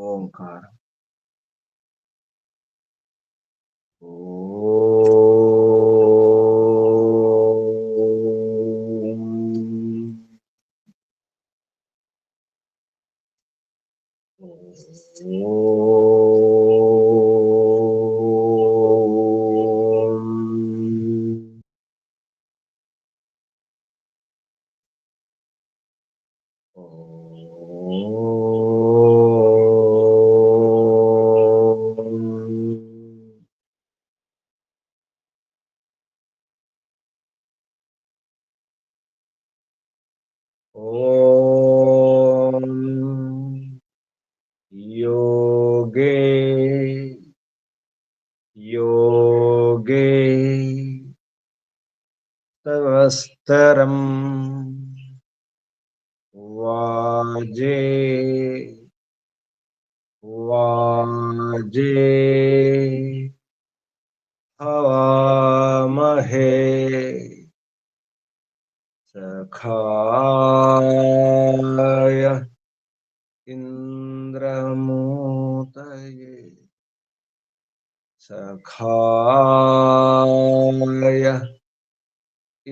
ओंकार। योगे योगे तवस्तरम् वाजे वाजे हवामहे सखाय इन्द्रमूतये सखाय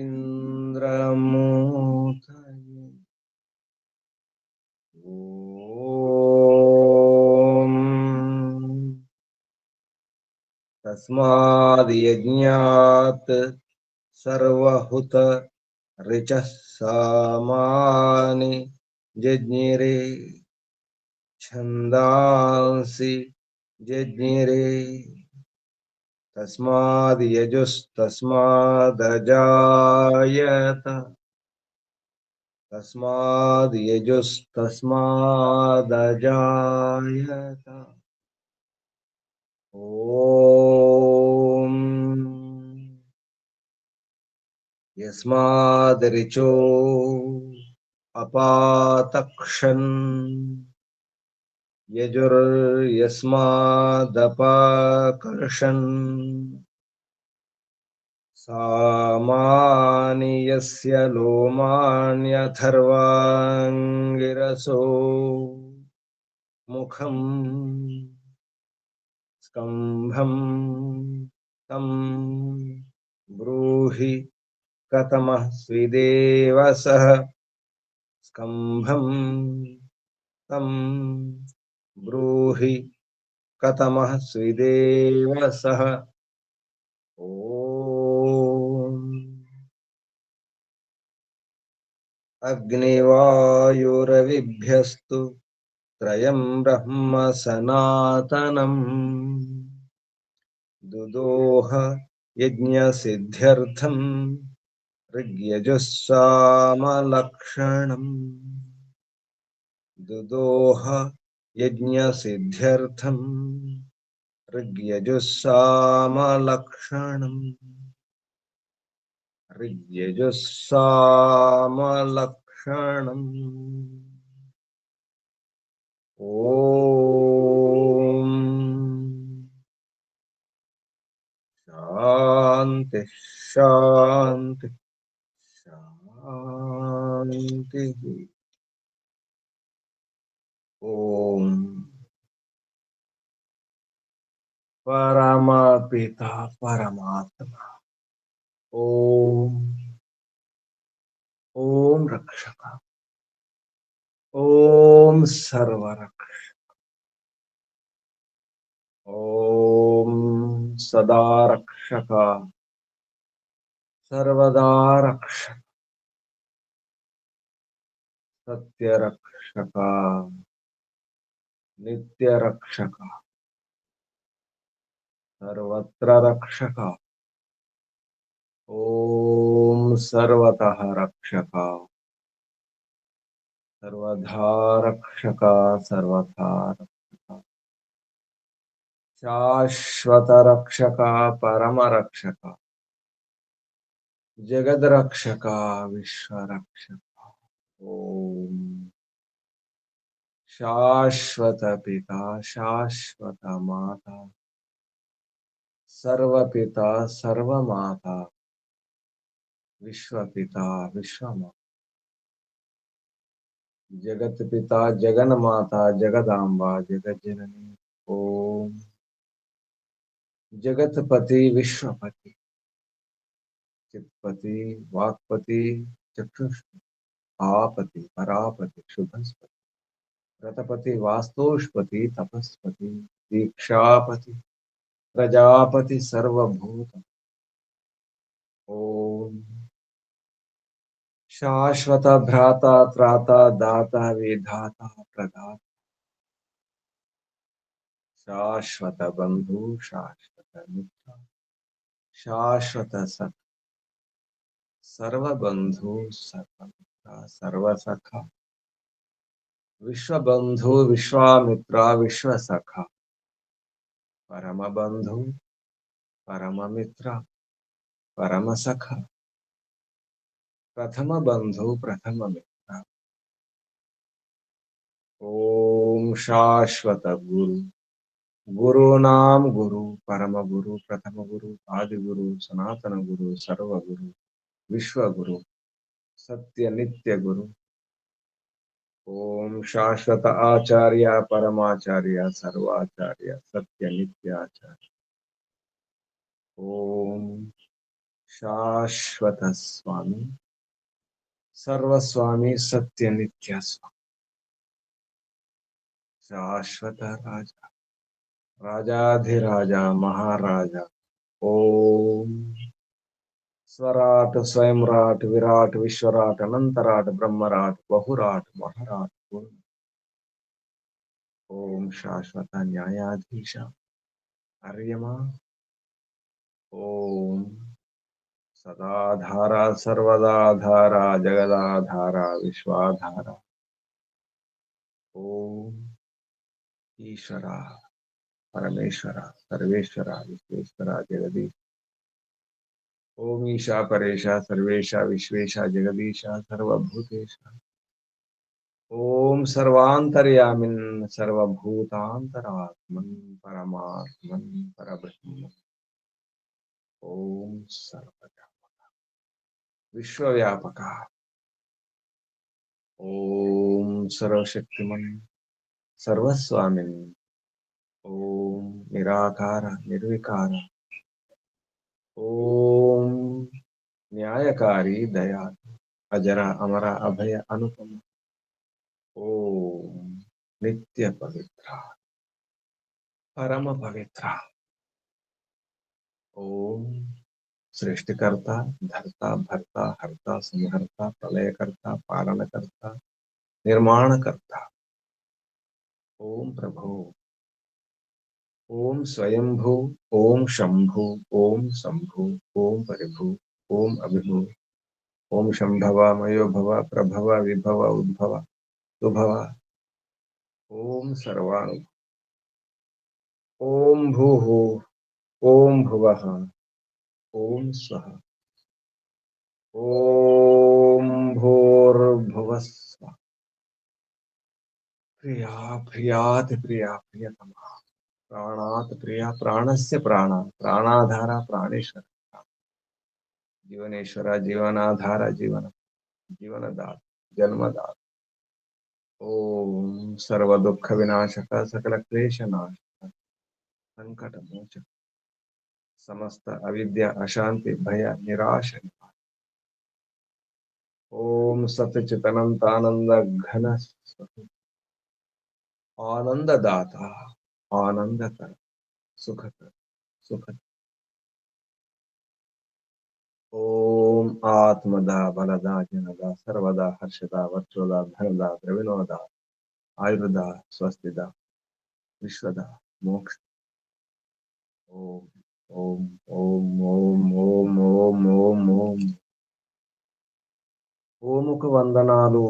इन्द्रमूतये ॐ तस्माद्यज्ञात् सर्वहुत ऋचः सामानि जज्ञिरे छन्दांसि जज्ञिरे तस्माद्यजुस्तस्मादजायत तस्माद्यजुस्तस्मादजायत ॐ यस्मादृचो अपातक्षन् यजुर्यस्मादपाकर्षन् सामानि यस्य लोमान्यथर्वाङ्गिरसो मुखम् स्कम्भं तं ब्रूहि कथमः स्विदेव सः स्कम्भं तं ब्रूहि कथमः स्विदेव सः ॐ अग्निवायुरविभ्यस्तु त्रयं ब्रह्म सनातनम् दुदोह यज्ञसिद्ध्यर्थम् ऋग्यजुस्सामलक्षणम् दुदोह यज्ञसिद्ध्यर्थम् ऋग्यजुस्सामलक्षणम् ऋग्यजुस्सामलक्षणम् ॐ शान्ति शान्ति शान्तिः। ॐ परमपिता परमात्मा ॐ ॐ रक्षक ॐ सर्वरक्षक ॐ सदा रक्षक सर्वदा रक्षक सत्य रक्षक नित्य रक्षक सर्वत्र रक्षक ॐ सर्वतः रक्षक सर्वधा रक्षक सर्वथा रक्षक शाश्वत रक्षक परम रक्षक जगद रक्षक विश्व रक्षक ओम शाश्वत पिता शाश्वत माता सर्व पिता सर्व माता विश्व पिता विश्व माता जगत पिता जगन माता जगदाम्बा जगत जननी। ओम जगतपति विश्वपति चित्पति वाक्पति चक्षुष्पति आपति परापति शुभस्पति रतपति वास्तुष्पति तपस्पति दीक्षापति प्रजापति सर्वभूत। ओम शाश्वत भ्राता त्राता दाता विधाता प्रदाता शाश्वत बंधु शाश्वत मित्र शाश्वत सख सर्वबंधु सर्वमित्र सर्वसखा विश्वबंधु विश्वामित्र विश्वसखा परम बंधु परम मित्र परम सखा प्रथम बंधु प्रथम मित्र। ओम शाश्वत गुरु गुरु नाम गुरु परम गुरु प्रथम गुरु आदि गुरु सनातन गुरु सर्व गुरु विश्व गुरु सत्य नित्य गुरु। ओम शाश्वत आचार्य परमाचार्य सर्वाचार्य सत्य नित्य आचार्य। ओम शाश्वत स्वामी सर्वस्वामी सत्य नित्य स्वामी शाश्वत राजा राजाधिराजा महाराजा। ओम स्वराट स्वयंराट विराट विश्वराट अनंतराट ब्रह्मराट बहुराट महाराट पूर्ण। ओम शाश्वत न्यायाधीश अर्यमा। ओम सदाधारा सर्वदाधारा जगदाधारा विश्वाधारा। ओम ईश्वरा परमेश्वरा सर्वेश्वरा विश्वेश्वरा जगदीश। ओम ईशा परेशा सर्वेशा विश्वेशा जगदीशा सर्वभूतेशा। ओम सर्वांतर्यामिन् सर्वभूतांतरात्मन् परमात्मन् परब्रह्म। ओम सर्वव्यापक विश्वव्यापक। ओम सर्वशक्तिमन् सर्वस्वामिन्। ओम निराकार निर्विकार। ओम न्यायकारी दया अजरा अमरा अभय अनुपम। ओम नित्य पवित्र परम पवित्र। ओम सृष्टिकर्ता धर्ता भर्ता हर्ता संहर्ता प्रलयकर्ता पालनकर्ता निर्माणकर्ता। ओम प्रभु ओम स्वयंभू ओम शंभु ओम शंभु ओम परिभू ओम अभिभू ओम शंभव मयो भव प्रभव विभव उद्भव सुभव। ओम सर्वाणु ओम भूः ओम भुवः ओम स्वः ओम भूर्भुवस्सुवः। प्रिया प्रियात् प्रिया प्रियतमा प्राणात् प्रिया प्राणस्य प्राण प्राणाधारा प्राणेश्वर जीवनेश्वर जीवनाधार जीवन जीवनदात जन्मदात। ओम सर्व दुख विनाशक सकल क्लेश नाशक संकट मोचक समस्त अविद्या अशांति भय निराश निवारक। ओम सतचित अनंत आनंद घन स्वरूप आनंददाता आनंदकर सुखकर सुख। ओम आत्मदा बलदा जनदा सर्वदा हर्षदा वर्चोदा धनदा द्रविणोदा आयुर्दा स्वस्तिदा विश्वदा मोक्ष। ओम ओम ओम ओम ओम ओम ओम ओम ఓముకు వందనాలు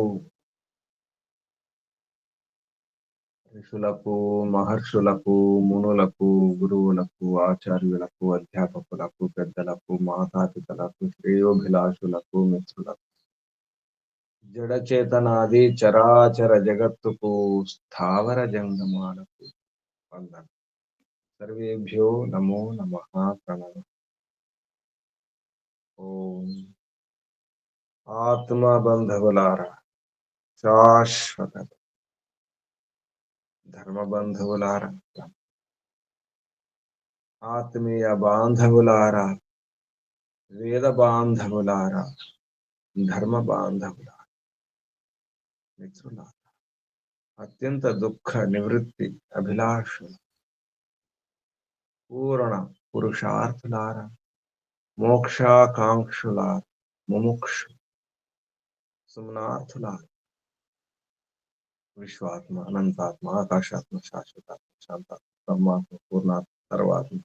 ఋషులకు మహర్షులకు మునులకు గురువులకు ఆచార్యులకు అధ్యాపకులకు పెద్దలకు మాతాపితలకు శ్రేయోభిలాషులకు మిత్రులకు జడచేతనాది చరాచర జగత్తుకు స్థావర జంగమాలకు వందనం। సర్వేభ్యో నమో నమః ప్రణవం। ఓం ఆత్మ బంధువులారా శాశ్వత ధర్మబంధువులారా, ఆత్మీయ బాంధవులారా, వేద బాంధవులారా, ధర్మ బాంధవులారా, మిత్రులారా, అత్యంత దుఃఖ నివృత్తి అభిలాషులు, పూర్ణ పురుషార్థులారా, మోక్షాకాంక్షులారా, ముముక్షు సుమనార్థులారా, విశ్వాత్మ, అనంతాత్మ, ఆకాశాత్మ, శాశ్వతాత్మ, శాంతాత్మ, బ్రహ్మాత్మ, పూర్ణాత్మ, సర్వాత్మ,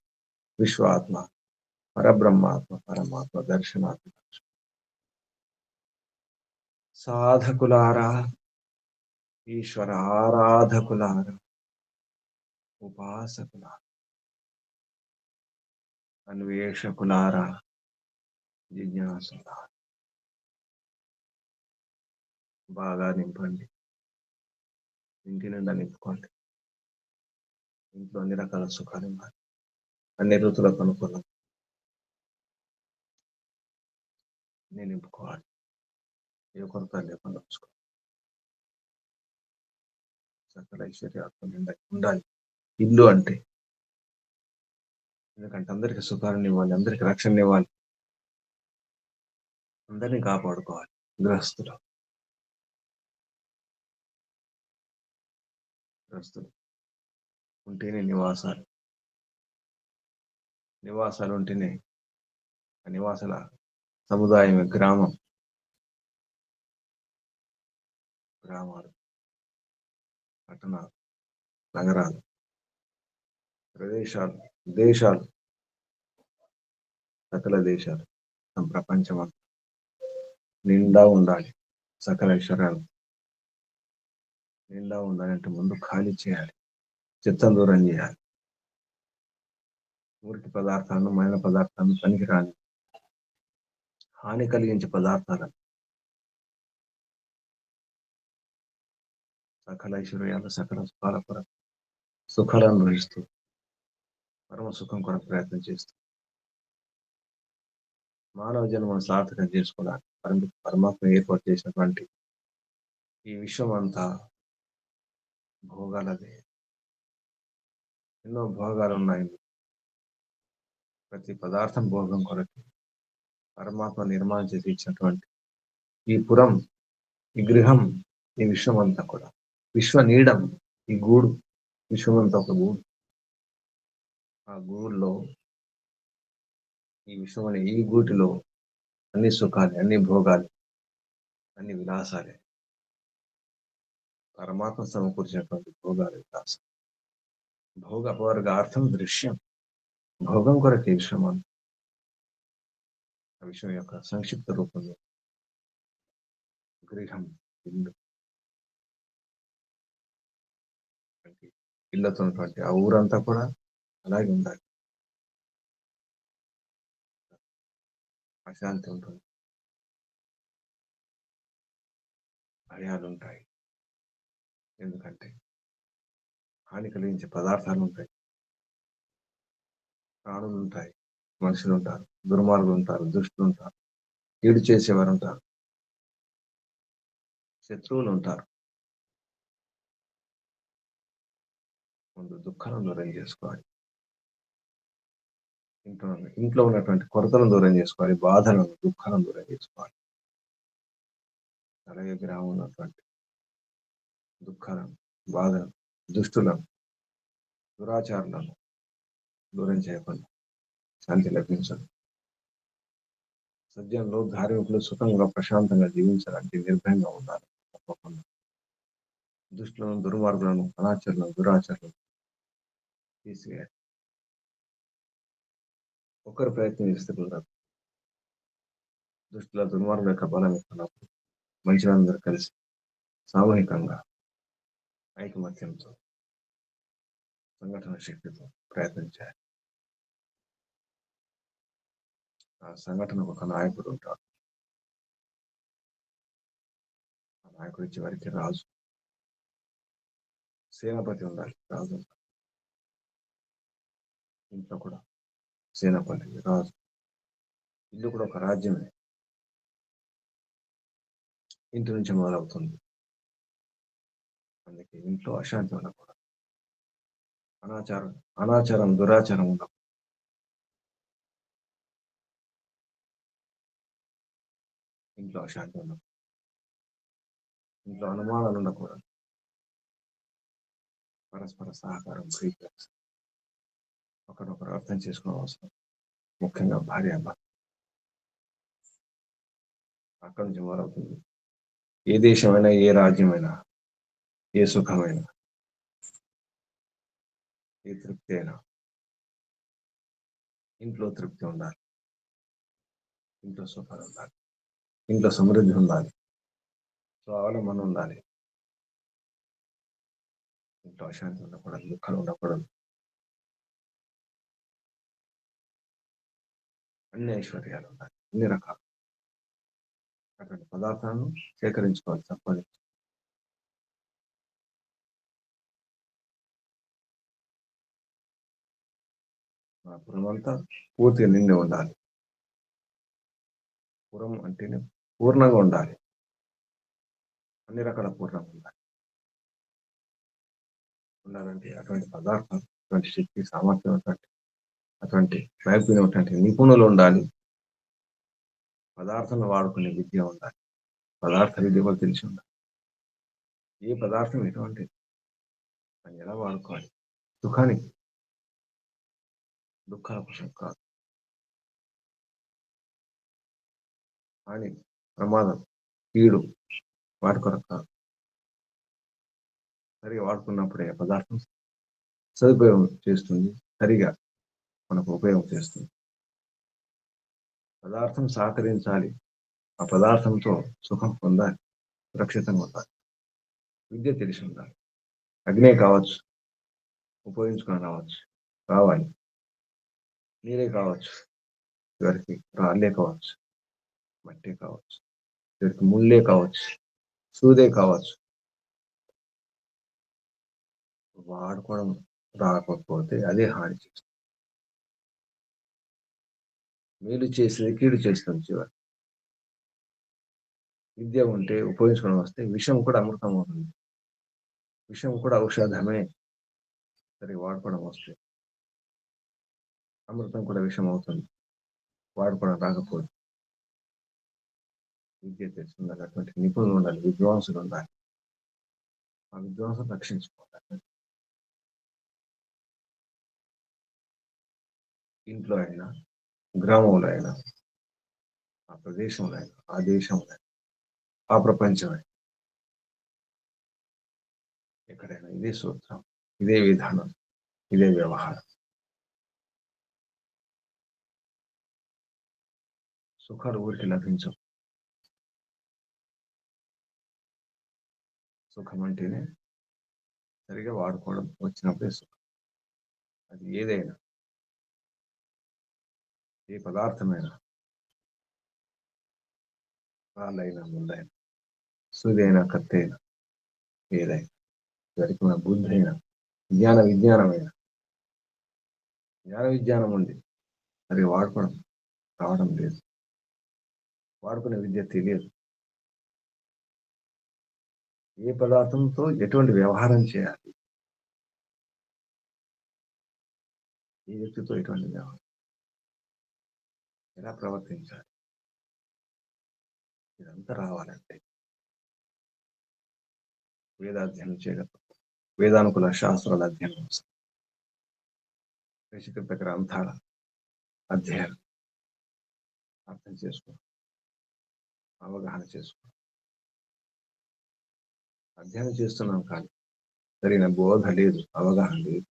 విశ్వాత్మ, పరబ్రహ్మాత్మ, పరమాత్మ, దర్శనాత్మ, సాధకులారా, ఈశ్వర ఆరాధకులారా, ఉపాసకులారా, అన్వేషకులారా, జిజ్ఞాసులారా, బాగా నింపండి. ఇంటి నిండా నింపుకోండి. ఇంట్లో అన్ని రకాల సుఖాలు ఇవ్వాలి. అన్ని ఋతులకు అనుకూలం నేను నింపుకోవాలి. ఏ కొరత లేకుండా ఉంచుకోవాలి. సకల ఐశ్వర్యాత్మ నిండా ఉండాలి ఇల్లు అంటే. ఎందుకంటే అందరికి సుఖాలను ఇవ్వాలి, అందరికి రక్షణ ఇవ్వాలి, అందరినీ కాపాడుకోవాలి. గృహస్థులు ఉంటేనే నివాసాలు ఉంటేనే ఆ నివాసాల సముదాయం, గ్రామాలు, పట్టణాలు, నగరాలు, ప్రదేశాలు, దేశాలు, సకల దేశాలు, ప్రపంచం నిండా ఉండాలి. సకల ఐశ్వర్యాలు నిండా ఉండాలంటే ముందు ఖాళీ చేయాలి, చిత్తం దూరం చేయాలి. మురికి పదార్థాలను, మైన పదార్థాలను, పనికిరాని హాని కలిగించే పదార్థాలను, సకల ఐశ్వర్యాలు, సకల సుఖాల కొరకు సుఖాలను అనుభవిస్తూ పరమ సుఖం కొరకు ప్రయత్నం చేస్తూ మానవ జన్మను సార్థకం చేసుకోవడానికి పరమాత్మ ఏర్పాటు చేసినటువంటి ఈ విశ్వం అంతా భోగాలదే. ఎన్నో భోగాలు ఉన్నాయి. ప్రతి పదార్థం భోగం కొరకు పరమాత్మ నిర్మాణం చేసి ఇచ్చినటువంటి ఈ పురం, ఈ గృహం, ఈ విశ్వం అంతా కూడా విశ్వనీడం, ఈ గూడు, విశ్వమంతా ఒక గూడు. ఆ గూడులో, ఈ విశ్వం అనే ఈ గూటిలో అన్ని సుఖాలే, అన్ని భోగాలు, అన్ని విలాసాలే. పరమాత్మ సమకూర్చినటువంటి భోగాలు, విలాసం. భోగ అపవర్గార్థం దృశ్యం. భోగం కొరకు ఈ విశ్వం అంతా. ఆ విశ్వం యొక్క సంక్షిప్త రూపంలో గృహం, ఇల్లు, ఇళ్లతో ఉన్నటువంటి ఆ ఊరంతా కూడా అలాగే ఉండాలి. అశాంతి ఉంటుంది, భయాలు ఉంటాయి. ఎందుకంటే హాని కలిగించే పదార్థాలు ఉంటాయి, ప్రాణులు ఉంటాయి, మనుషులు ఉంటారు, దుర్మార్గులు ఉంటారు, దుష్టులు ఉంటారు, కీడు చేసేవారు ఉంటారు, శత్రువులు ఉంటారు. ముందు దుఃఖాలను దూరం చేసుకోవాలి. ఇంట్లో ఉన్నటువంటి కొరతలను దూరం చేసుకోవాలి, బాధలను, దుఃఖాలను దూరం చేసుకోవాలి. అలాగే గ్రామం ఉన్నటువంటి దుఃఖాలను, బాధలను, దుష్టులను, దురాచారాలను దూరం చేయకుండా శాంతి లభించదు. సజ్జనులు, ధార్మికులు సుఖంగా, ప్రశాంతంగా జీవించాలంటే నిర్భయంగా ఉండాలి. తప్పకుండా దుష్టులను, దుర్మార్గులను, అనాచరులను, దురాచరులను తీసివేయాలి. ఒకరు ప్రయత్నం చేస్తే కుదరదు. దుష్టుల, దుర్మార్గుల యొక్క బలం ఎక్కున్నప్పుడు మంచివారందరూ కలిసి సామూహికంగా ఐకమత్యంతో, సంఘటన శక్తితో ప్రయత్నం చేయాలి. ఆ సంఘటనకు ఒక నాయకుడు ఉంటాడు. ఆ నాయకుడు చివరికి రాజు, సేనాపతి ఉండాలి. రాజు ఉండాలి. ఇంట్లో కూడా సేనాపతి, రాజు. ఇల్లు కూడా ఒక రాజ్యమే. ఇంటి నుంచి మొదలవుతుంది. అందుకే ఇంట్లో అశాంతి ఉండకూడదు. అనాచారం దురాచారం ఉండకూడదు. ఇంట్లో అశాంతి ఉండకూడదు. ఇంట్లో అనుమానాలు ఉండకూడదు. పరస్పర సహకారం, ప్రీతి, ఒకరొకరు అర్థం చేసుకోవడం అవసరం. ముఖ్యంగా భార్య భర్త. అక్కడి నుంచి మొదలవుతుంది ఏ దేశమైనా, ఏ రాజ్యమైనా, ఏ సుఖమైనా, ఏ తృప్తి అయినా. ఇంట్లో తృప్తి ఉండాలి, ఇంట్లో సుఖం ఉండాలి, ఇంట్లో సమృద్ధి ఉండాలి, స్వావలంబన ఉండాలి. ఇంట్లో అశాంతి ఉండకూడదు, దుఃఖాలు ఉండకూడదు. అన్ని ఐశ్వర్యాలు ఉండాలి, అన్ని రకాలు అటువంటి పదార్థాలను సేకరించుకోవాలి, సంపాదించాలి. మన పురమంతా పూర్తిగా నిండి ఉండాలి. పురం అంటేనే పూర్ణంగా ఉండాలి, అన్ని రకాల పూర్ణంగా ఉండాలి. ఉండాలంటే అటువంటి పదార్థాలు, అటువంటి శక్తి సామర్థ్యం, అటువంటి నైపుణ్యం, అటువంటి నిపుణులు ఉండాలి. పదార్థాలను వాడుకునే విద్య ఉండాలి, పదార్థ విద్య కూడా తెలిసి ఉండాలి. ఏ పదార్థం ఎటువంటి దాన్ని ఎలా వాడుకోవాలి, సుఖానికి, దుఃఖాల కోసం కాదు. కానీ ప్రమాదం, కీడు వాటి కొరకు కాదు. సరిగా వాడుకున్నప్పుడే పదార్థం సదుపయోగం చేస్తుంది, సరిగా మనకు ఉపయోగం చేస్తుంది. పదార్థం సహకరించాలి, ఆ పదార్థంతో సుఖం పొందాలి, సురక్షితంగా ఉండాలి. విద్య తెలిసి ఉండాలి. అగ్నే కావచ్చు, ఉపయోగించుకొని రావాలి. నీరే కావచ్చు, చివరికి రాళ్ళే కావచ్చు, మట్టే కావచ్చు, చివరికి ముళ్ళే కావచ్చు, సూదే కావచ్చు. వాడుకోవడం రాకపోతే అదే హాని చేస్తుంది. మేలు చేసేది కీడు చేస్తుంది చివరి. విద్య ఉంటే, ఉపయోగించుకోవడం వస్తే విషం కూడా అమృతం అవుతుంది, విషం కూడా ఔషధమే. సరే వాడుకోవడం వస్తే అమృతం కూడా విషం అవుతుంది, వాడుకోవడం రాకపోతే. విద్య తెలిసి ఉండాలి, అటువంటి నిపుణులు ఉండాలి, విద్వాంసులు ఉండాలి. ఆ విద్వాంసం రక్షించుకోవాలి. ఇంట్లో అయినా, గ్రామంలో అయినా, ఆ ప్రదేశంలో అయినా, ఆ దేశంలో అయినా, ఆ ప్రపంచం ఎక్కడైనా ఇదే సూత్రం, ఇదే విధానం, ఇదే వ్యవహారం. సుఖాలు ఊరికి లభించవు. సుఖం అంటేనే సరిగా వాడుకోవడం వచ్చినప్పుడే సుఖం. అది ఏదైనా, ఏ పదార్థమైనా, రాళ్ళైనా, ముళ్ళైనా, సూదైనా, కత్తైనా, ఏదైనా, చివరికి మన బుద్ధి అయినా, విజ్ఞానమైన, జ్ఞాన విజ్ఞానం ఉంది, అది వాడుకోవడం రావడం లేదు, వాడుకునే విద్య తెలియదు. ఏ పదార్థంతో ఎటువంటి వ్యవహారం చేయాలి, ఏ వ్యక్తితో ఎటువంటి వ్యవహారం, ఎలా ప్రవర్తించాలి, ఇదంతా రావాలంటే వేదాధ్యయనం చేయగలరు. వేదానుకుల శాస్త్రాల అధ్యయనం అవసరం, రచిత గ్రంథాల అధ్యయనం, అర్థం చేసుకో, అవగాహన చేసుకో. అధ్యయనం చేస్తున్నాం కానీ సరైన బోధ లేదు, అవగాహన లేదు,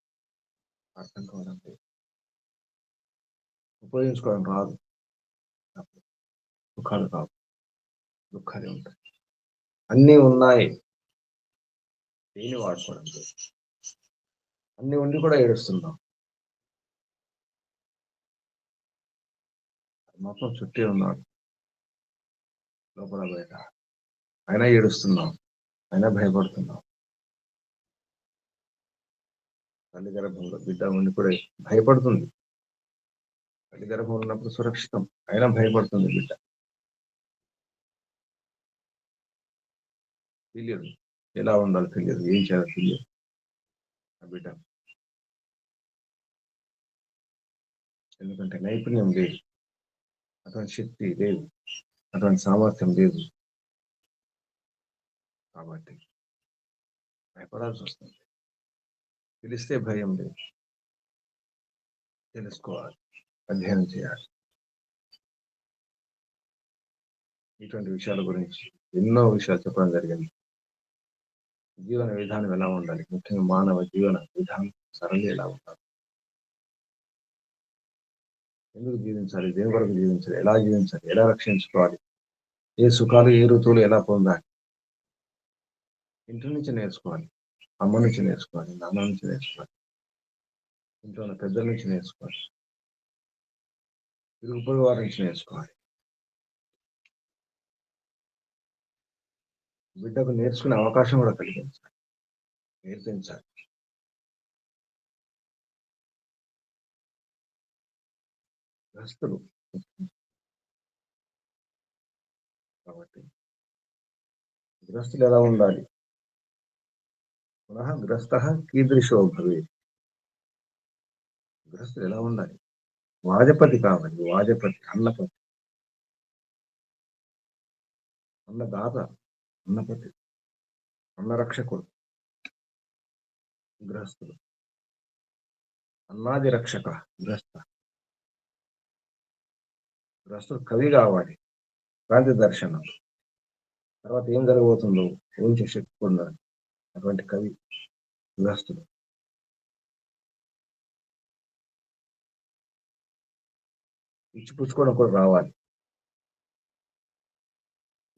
అర్థం కావడం లేదు, ఉపయోగించుకోవడం రాదు. సుఖాలు కావు, దుఃఖాలే ఉంటాయి. అన్నీ ఉన్నాయి, దేని వాడుకోవడం లేదు. అన్ని ఉండి కూడా ఏడుస్తున్నాం. మొత్తం చుట్టే ఉన్నాడు, లోపల బయట, అయినా ఏడుస్తున్నాం, అయినా భయపడుతున్నాం. తల్లి గర్భంలో బిడ్డ ఉండి కూడా భయపడుతుంది. తల్లి గర్భం ఉన్నప్పుడు సురక్షితం, అయినా భయపడుతుంది బిడ్డ. తెలియదు ఎలా ఉండాలో తెలియదు, ఏం చేయాలో తెలియదు ఆ బిడ్డ. ఎందుకంటే నైపుణ్యం లేదు, అటువంటి శక్తి లేదు, అటువంటి సామర్థ్యం లేదు. కాబట్టి భయపడాల్సి వస్తుంది. తెలిస్తే భయం లేదు, తెలుసుకోవాలి, అధ్యయనం చేయాలి. ఇటువంటి విషయాల గురించి ఎన్నో విషయాలు చెప్పడం జరిగింది. జీవన విధానం ఎలా ఉండాలి, ముఖ్యంగా మానవ జీవన విధానం సరళి ఎలా ఉండాలి, ఎందుకు జీవించాలి, దేని వరకు జీవించాలి, ఎలా జీవించాలి, ఎలా రక్షించుకోవాలి, ఏ సుఖాలు ఏ ఋతువులు ఎలా పొందాలి, ఇంటి నుంచి నేర్చుకోవాలి, అమ్మ నుంచి నేర్చుకోవాలి, నాన్న నుంచి నేర్చుకోవాలి, ఇంట్లో ఉన్న పెద్దల నుంచి నేర్చుకోవాలి, ఇరుగు పొరుగు వారి నుంచి నేర్చుకోవాలి. బిడ్డకు నేర్చుకునే అవకాశం కూడా కలిగించాలి, నేర్పించాలి. గ్రస్తులు కాబట్టి గ్రస్తులు ఎలా ఉండాలి, పునః గ్రస్త కీదృశో భవేత్. గ్రస్తులు ఎలా ఉండాలి, వాజపతి కావాలి, వాజపతి, అన్నపతి, అన్నదాత, అన్నపతి, అన్నరక్షకుడు. గ్రస్తులు అన్నాది రక్షక. గ్రస్త గ్రస్తుడు కవి కావాలి, క్రాంతి దర్శనం, తర్వాత ఏం జరగబోతుందో ఊహించే శక్తి పొందాలి, అటువంటి కవి గ్రస్తుడు. ఇచ్చిపుచ్చుకోవడం కూడా రావాలి,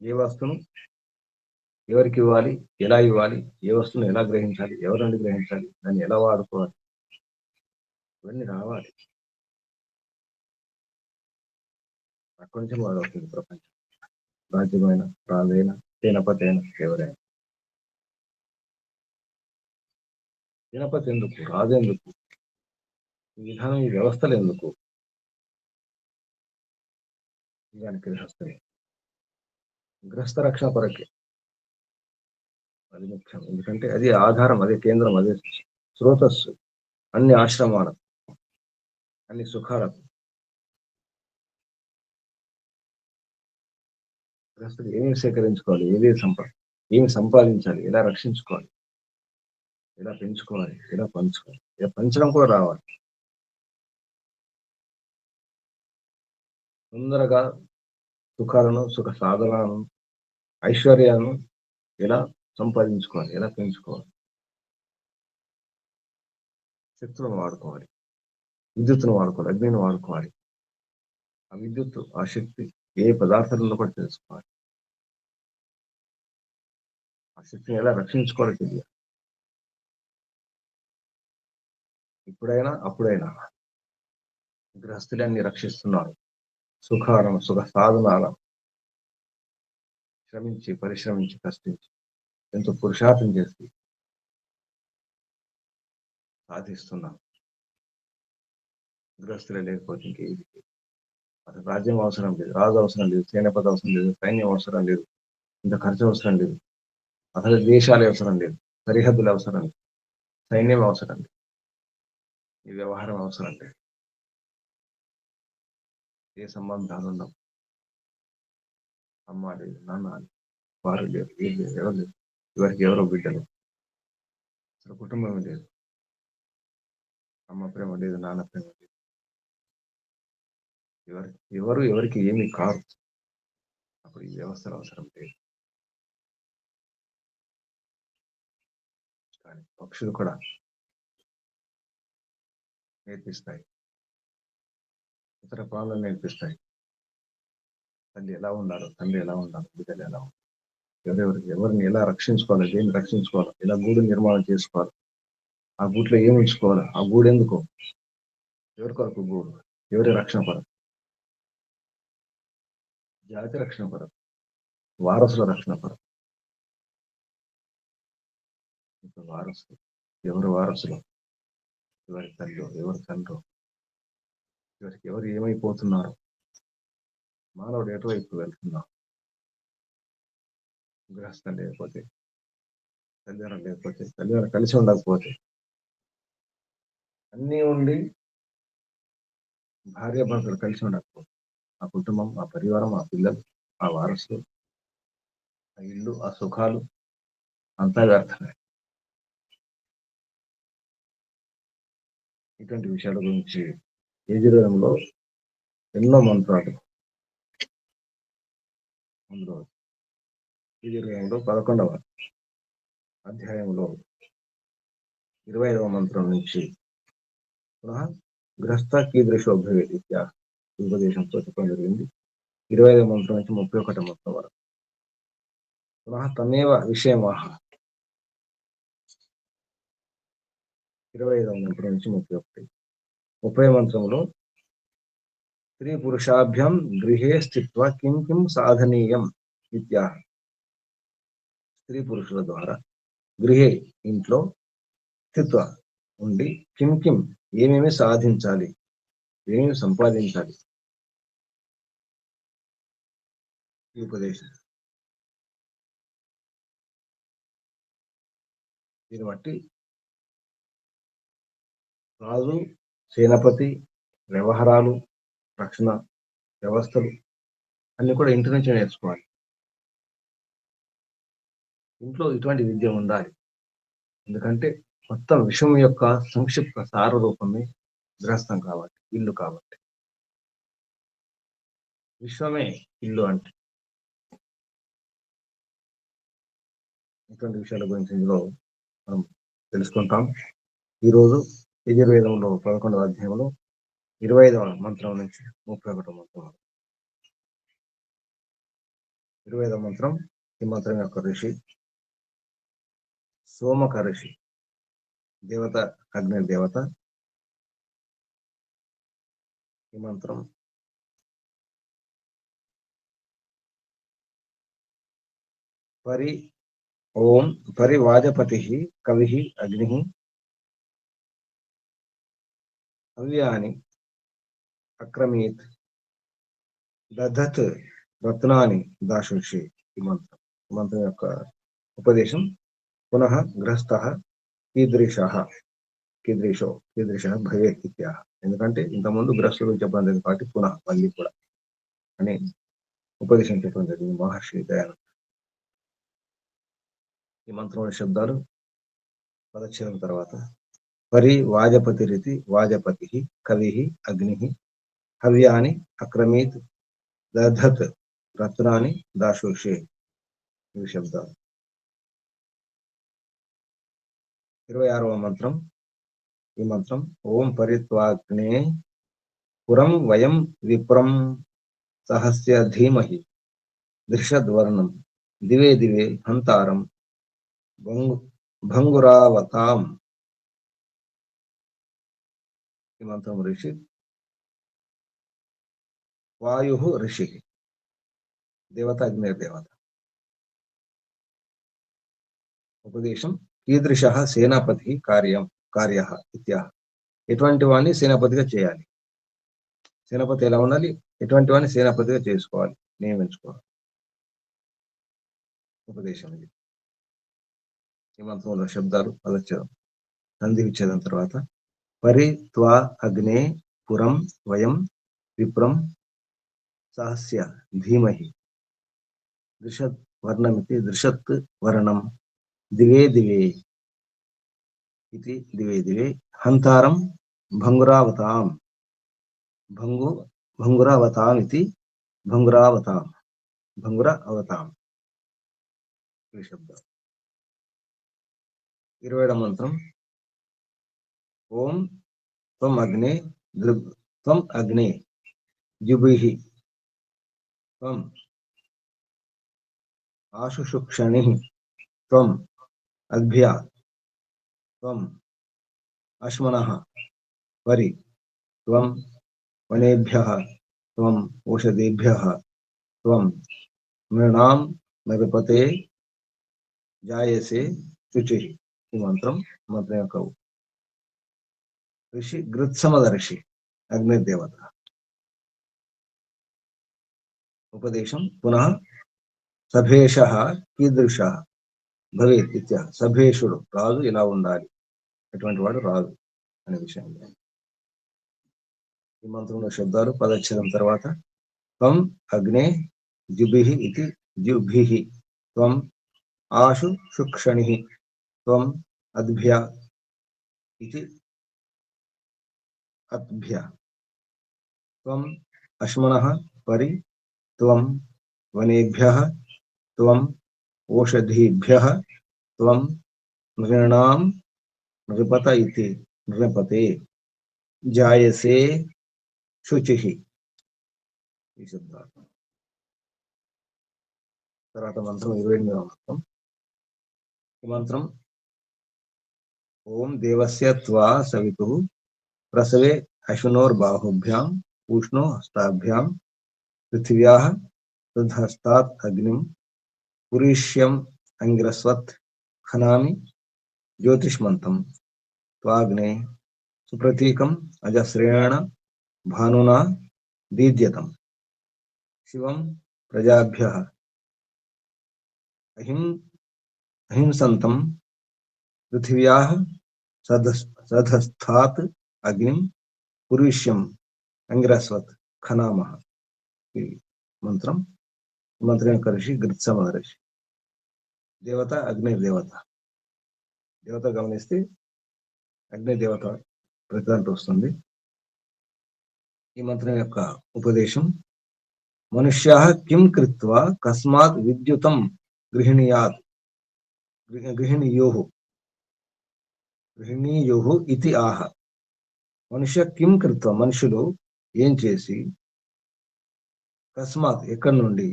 ఏ వస్తువును ఎవరికి ఇవ్వాలి, ఎలా ఇవ్వాలి, ఏ వస్తువును ఎలా గ్రహించాలి, ఎవరి నుండి గ్రహించాలి, దాన్ని ఎలా వాడుకోవాలి, ఇవన్నీ రావాలి. అక్కడి నుంచి మొదలవుతుంది ప్రపంచం. రాజ్యమైన, రాజైనా, సేనపతి అయినా, ఎవరైనా. సేనపతి ఎందుకు, రాజు ఎందుకు, ఈ విధానం, ఈ వ్యవస్థలు ఎందుకు, దానికి గృహస్థమే. గృహస్థ రక్షణ కొరకే అది ముఖ్యం. ఎందుకంటే అది ఆధారం, అదే కేంద్రం, అదే స్రోతస్సు అన్ని ఆశ్రమాలకు, అన్ని సుఖాలకు. గృహస్థుడు ఏమేమి సేకరించుకోవాలి, ఏమి సంపాదించాలి, ఎలా రక్షించుకోవాలి, ఎలా పెంచుకోవాలి, ఎలా పంచుకోవాలి, ఇలా పంచడం కూడా రావాలి. తొందరగా సుఖాలను, సుఖ సాధనాలను, ఐశ్వర్యాలను ఎలా సంపాదించుకోవాలి, ఎలా పెంచుకోవాలి, శక్తులను వాడుకోవాలి, విద్యుత్తును వాడుకోవాలి, అగ్నిని వాడుకోవాలి. ఆ విద్యుత్తు, ఆ శక్తి ఏ పదార్థాలలో కూడా తెలుసుకోవాలి. ఆ శక్తిని ఎలా రక్షించుకోవాలో తెలియాలి. ఇప్పుడైనా అప్పుడైనా గృహస్థులన్నీ రక్షిస్తున్నారు. సుఖ సాధనాల శ్రమించి, పరిశ్రమించి, కష్టించి, ఎంతో పురుషార్థం చేసి సాధిస్తున్నాం. గృహస్థులే లేకపోతే ఇంకేది. అసలు రాజ్యం అవసరం లేదు, రాజు అవసరం లేదు, సేనాపతి అవసరం లేదు, సైన్యం అవసరం లేదు, ఇంత ఖర్చు అవసరం లేదు, అసలు దేశాలు అవసరం లేదు, సరిహద్దులు అవసరం లేదు, సైన్యం అవసరం లేదు, ఈ వ్యవహారం అవసరం లేదు, ఏ సంబంధాలు ఉండవు. అమ్మ లేదు, నాన్న లేదు, వారు లేరు, వీరు లేరు, ఎవరు లేరు, ఎవరికి ఎవరో బిడ్డలు, అసలు కుటుంబం లేదు, అమ్మ ప్రేమ లేదు, నాన్న ప్రేమ లేదు, ఎవరు ఎవరికి ఏమి కారు. అప్పుడు ఈ వ్యవస్థలు అవసరం లేదు. కానీ పక్షులు కూడా నేర్పిస్తాయి, ఇతర ప్రాణులు నేర్పిస్తాయి. తల్లి ఎలా ఉండాలో, తండ్రి ఎలా ఉండాలో, బిడ్డలు ఎలా ఉండాలి, ఎవరిని ఎలా రక్షించుకోవాలి, దేన్ని రక్షించుకోవాలి, ఎలా గూడు నిర్మాణం చేసుకోవాలి, ఆ గూట్లో ఏమి ఉంచుకోవాలి, ఆ గూడు ఎందుకు, ఎవరి కొరకు గూడు, ఎవరి రక్షణ కొరకు, జాతి రక్షణ కొరకు, వారసుల రక్షణ కొరకు. ఇప్పుడు వారసులు ఎవరు, వారసులు ఎవరి తల్లి, ఎవరి తండ్రి, ఎవరికి ఎవరు ఏమైపోతున్నారు, మానవుడు ఎటువైపు వెళ్తున్నాడు. గృహస్థం లేకపోతే తల్లిదండ్రులు లేకపోతే, తల్లిదండ్రులు కలిసి ఉండకపోతే, అన్నీ ఉండి భార్యాభర్తలు కలిసి ఉండకపోతే, ఆ కుటుంబం, ఆ పరివారం, ఆ పిల్లలు, ఆ వారసులు, ఆ ఇల్లు, ఆ సుఖాలు అంతా వ్యర్థమే. ఇటువంటి విషయాల గురించి యజుర్వేదంలో ఎన్నో మంత్రాలు. అందులో యజుర్వేదంలో 11వ అధ్యాయంలో 25వ మంత్రం నుంచి పునః గ్రస్త కీదృశో భవేత్ ఇత్యాహ ఉపదేశంతో చెప్పడం జరిగింది. 25వ మంత్రం నుంచి 31వ మంత్రం వరకు. పునః తమేవ విషయమాహ 25వ మంత్రం నుంచి 31. 30వ మంత్రంలో స్త్రీ పురుషాభ్యాం గృహే స్థిత్వా కిం కిం సాధనీయం ఇత్యాహ. స్త్రీ పురుషుల ద్వారా గృహే ఇంట్లో స్థిత్వ ఉండి కిం కిం ఏమేమి సాధించాలి, ఏమేమి సంపాదించాలి ఈ ఉపదేశం. దీన్ని బట్టి రాజు, సేనాపతి వ్యవహారాలు, రక్షణ వ్యవస్థలు అన్ని కూడా ఇంటి నుంచి నేర్చుకోవాలి. ఇంట్లో ఇటువంటి విద్య ఉండాలి. ఎందుకంటే మొత్తం విషయం యొక్క సంక్షిప్త సార రూపమే గృహస్థం కాబట్టి, ఇల్లు కాబట్టి. విశ్వమే ఇల్లు అంటే. ఇటువంటి విషయాల గురించి ఇందులో మనం తెలుసుకుంటాం. ఈరోజు యజుర్వేదంలో 11వ అధ్యాయంలో 25వ మంత్రం నుంచి 31వ మంత్రం. 25వ మంత్రం, ఈ మంత్రం యొక్క ఋషి సోమక ఋషి, దేవత అగ్ని దేవత. ఈ మంత్రం ఓం పరివాజపతి కవి అగ్ని హవ్యాని అక్రమీత్ దధత్ రత్నాని దాశుషి. ఈ మంత్రం యొక్క ఉపదేశం. పునః గ్రహస్థ కీదృశో భవేత్ ఇత్యాహ. ఎందుకంటే ఇంతకుముందు గ్రస్తులు చెప్పడం జరిగింది కాబట్టి పునః మళ్ళీ కూడా అని ఉపదేశం చెప్పడం జరిగింది మహర్షి దయానంద. ఈ మంత్రంలో శబ్దాలు పదచ్ఛేదం తర్వాత వాజపతి వాజపతి కవి అగ్ని హవ్యాని అక్రమీత్ దధత్ రత్నాని దాశుషే. ఇవి శబ్దాలు. 26వ మంత్రం. ఈ మంత్రం ఓం పరిత్వాగ్నే పురం వయం విప్రం సహస్య ధీమహి దృషద్వర్ణం దివే దివే హంతారం భంగురావతాం. ఈ మంత్రం ఋషి వాయు ఋషి, దేవత అగ్ని దేవత. ఉపదేశం కీదృశ సేనాపతి కార్య ఇత్యాహ. ఎటువంటి వాడిని సేనాపతిగా చేయాలి, సేనాపతి ఎలా ఉండాలి, ఎటువంటి వాడిని సేనాపతిగా చేసుకోవాలి, నియమించుకోవాలి. ఉపదేశం ఇది. ఈ మంత్రంలో శబ్దాలు పదచ్ఛేదం, సంధి విచ్ఛేదం తర్వాత త్వా అగ్నే పురం వయం విప్రం సహస్య ధీమహి దృషత్ వర్ణమితి దృషత్ వర్ణం దివే దివే ఇది దివే దివే హంతారం భంగురావతాం భంగురావతాం ఇది భంగుర అవతాం. ఈ శబ్దం. 27వ మంత్రం ఓం త్వం అగ్నే జుభిః త్వం ఆశుషుక్షణిః త్వం అద్భ్య త్వం అశ్మనః త్వం వనేభ్యః త్వం ఓషధేభ్యః త్వం నృణాం నృపతే జాయసే శుచిః. ఈ మంత్రం యొక్క ఋషి గృత్సమద ఋషి అగ్నిదేవత. ఉపదేశం పునః సభేష కీదృశ భవేత్ ఇత్య సభేషుడు రాజు ఇలా ఉండాలి, అటువంటి వాడు రాజు అనే విషయం. ఈ మంత్రంలో శబ్దాలు పదక్షరం తర్వాత త్వం అగ్నే జుభిః ఇతి జుభిః, త్వం ఆశు శుక్షణిః, త్వం అద్భ్య ఇతి అద్భ్య, త్వం అశ్మనః పరి, త్వం వనేభ్యః, త్వం ఓషధీభ్యః, త్వం నృణాం నృపత ఇతి నృపతే, జాయసే శుచిః. ఈ శబ్దాలు. తర్వాత మంత్రం 28వ మంత్రం. ఈ మంత్రం ఓం దేవస్య త్వా సవితుః ప్రసవే అశ్వినోర్బాహుభ్యాం ఉష్ణో హస్తాభ్యాం పృథివ్యాః తద్హస్తాత్ అగ్నిం పురీష్యం అంగిరస్వత్ ఖనామి జ్యోతిష్మంతం త్వాగ్నే సుప్రతీకం అజస్రేణ భానునా దీద్యతం శివం ప్రజాభ్యః అహింసంతం పృథివ్యాః సధస్థాత్ అగ్నిం పురీష్యం అంగిరస్వత్ ఖనామః. ఈ మంత్రం యొక్క ఋషి గృత్సమ ఋషి. దేవత అగ్ని దేవత. దేవత గమనిస్తే అగ్ని దేవత ప్రతిదాంట్లో వస్తుంది. ఈ మంత్రం యొక్క ఉపదేశం మనుష్యాః కిం కృత్వా కస్మాత్ విద్యుతం గృహిణీయాత్ గృహిణీయోః ఇతి ఆహ. మనుష్య కిం కృత్వా, మనుషులు ఏం చేసి, కస్మాత్ ఎక్కడి నుండి,